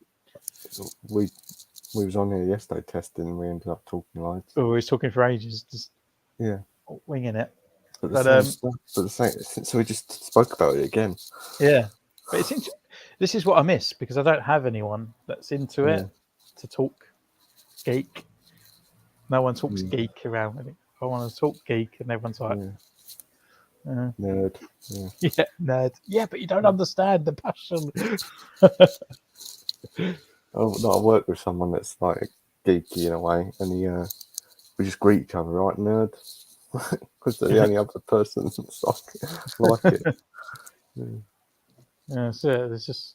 We was on here yesterday testing, and we ended up talking loads. We was talking for ages, just Yeah, winging it. but the But same stuff. But the same. So we just spoke about it again. yeah, but this is what I miss because I don't have anyone that's into Yeah. it to talk geek. No one talks Mm. geek around with it. I want to talk geek, and everyone's like, Yeah. Nerd. Yeah. yeah, nerd. Yeah, but you don't understand the passion. I work with someone that's like geeky in a way, and we just greet each other, right, nerd, because they're the only other person that's like it. Yeah. Yeah, so there's just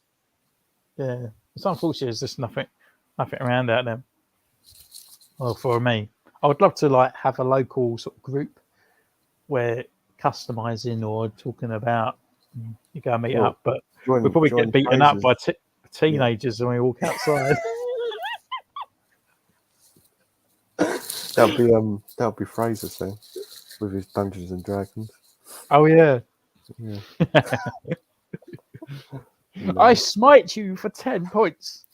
it's unfortunate. There's just nothing around out there. Well, for me, I would love to like have a local sort of group where customizing or talking about you go and meet Well, up, but we probably join get beaten up Fraser's. by teenagers when we walk outside. That'll be Fraser's thing with his Dungeons and Dragons. Oh yeah, Yeah. I smite you for 10 points.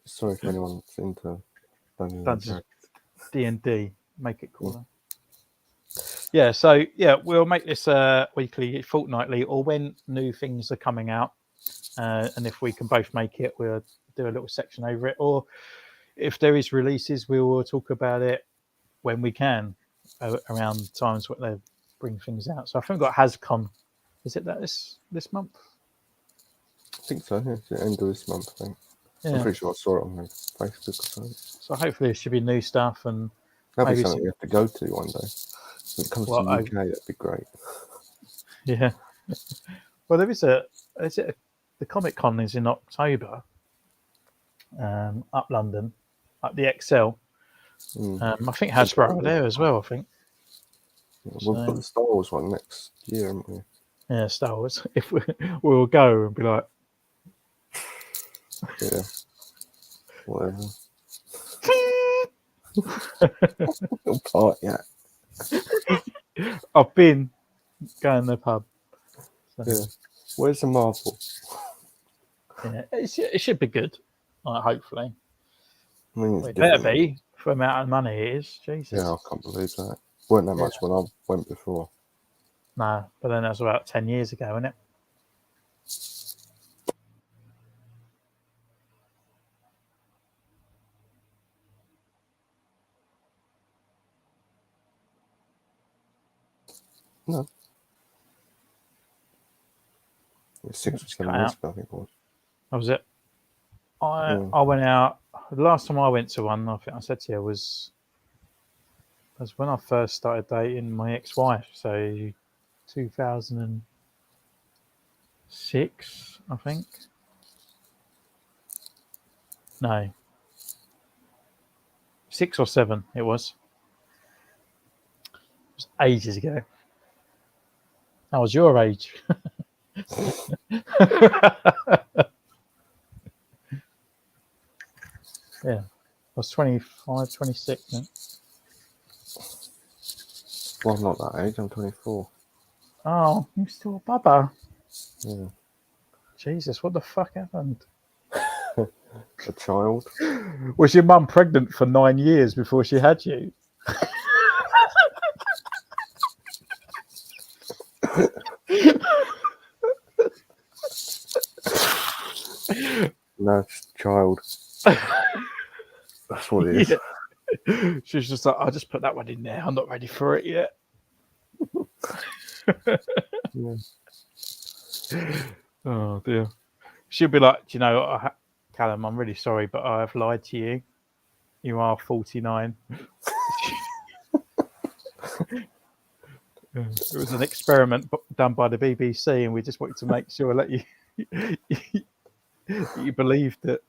Sorry if anyone's into Dungeons and Dungeons Dragons. D&D, make it cooler. Yeah, so we'll make this weekly, fortnightly, or when new things are coming out. And if we can both make it, we'll do a little section over it. Or if there is releases, we will talk about it when we can, around times when they bring things out. So I think we've got HasCon. Is it that this month? I think so. Yeah, it's the end of this month, I think. Yeah. I'm pretty sure I saw it on Facebook or something. So hopefully it should be new stuff and That'd maybe be something we have to go to one day. When it comes to UK, that'd be great. Yeah. Well, there is the Comic Con is in October, up London, up the XL. I think Hasbro are there as well. I think. We'll put the Star Wars one next year, haven't we? Yeah, Star Wars. If we'll go and be like, yeah, whatever. Little part, yeah. I've been going to the pub. So. Yeah. Where's the Marvel? Yeah, it should be good. Hopefully. I mean, It better be for the amount of money it is. Jesus. Yeah, I can't believe that. Weren't that much when I went before. No, but then that was about 10 years ago, wasn't it? No. 6 or 7 years ago, I think it was. That was it. I went out. The last time I went to one, I think I said to you, was when I first started dating my ex-wife. So 2006, I think. No. 6 or 7 it was. It was ages ago. I was your age. Yeah. I was 25, 26. No? Well, I'm not that age. I'm 24. Oh, you're still a bubba. Yeah. Jesus, what the fuck happened? A child. Was your mum pregnant for 9 years before she had you? No, it's child. That's what it is. Yeah. She's just like, I'll just put that one in there. I'm not ready for it yet. Yeah. Oh dear. She'll be like, you know, Callum, I'm really sorry, but I have lied to you. You are 49. It was an experiment done by the BBC, and we just wanted to make sure that you believed it.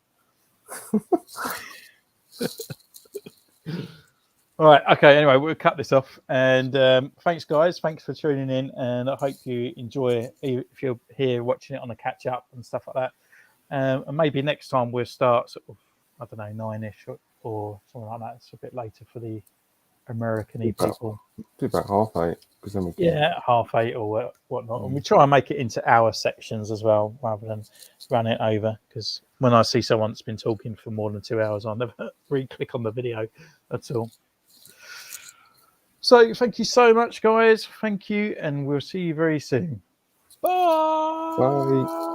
All right. Okay. Anyway, we'll cut this off. And thanks, guys. Thanks for tuning in. And I hope you enjoy if you're here watching it on a catch up and stuff like that. And maybe next time we'll start sort of, I don't know, 9ish or something like that. It's a bit later for the American-y About- people. Do about 8:30 because then we can. Yeah, 8:30 or whatnot. And we try and make it into hour sections as well, rather than run it over. Because when I see someone that's been talking for more than 2 hours, I'll never re-click on the video at all. So thank you so much, guys. Thank you, and we'll see you very soon. Bye. Bye.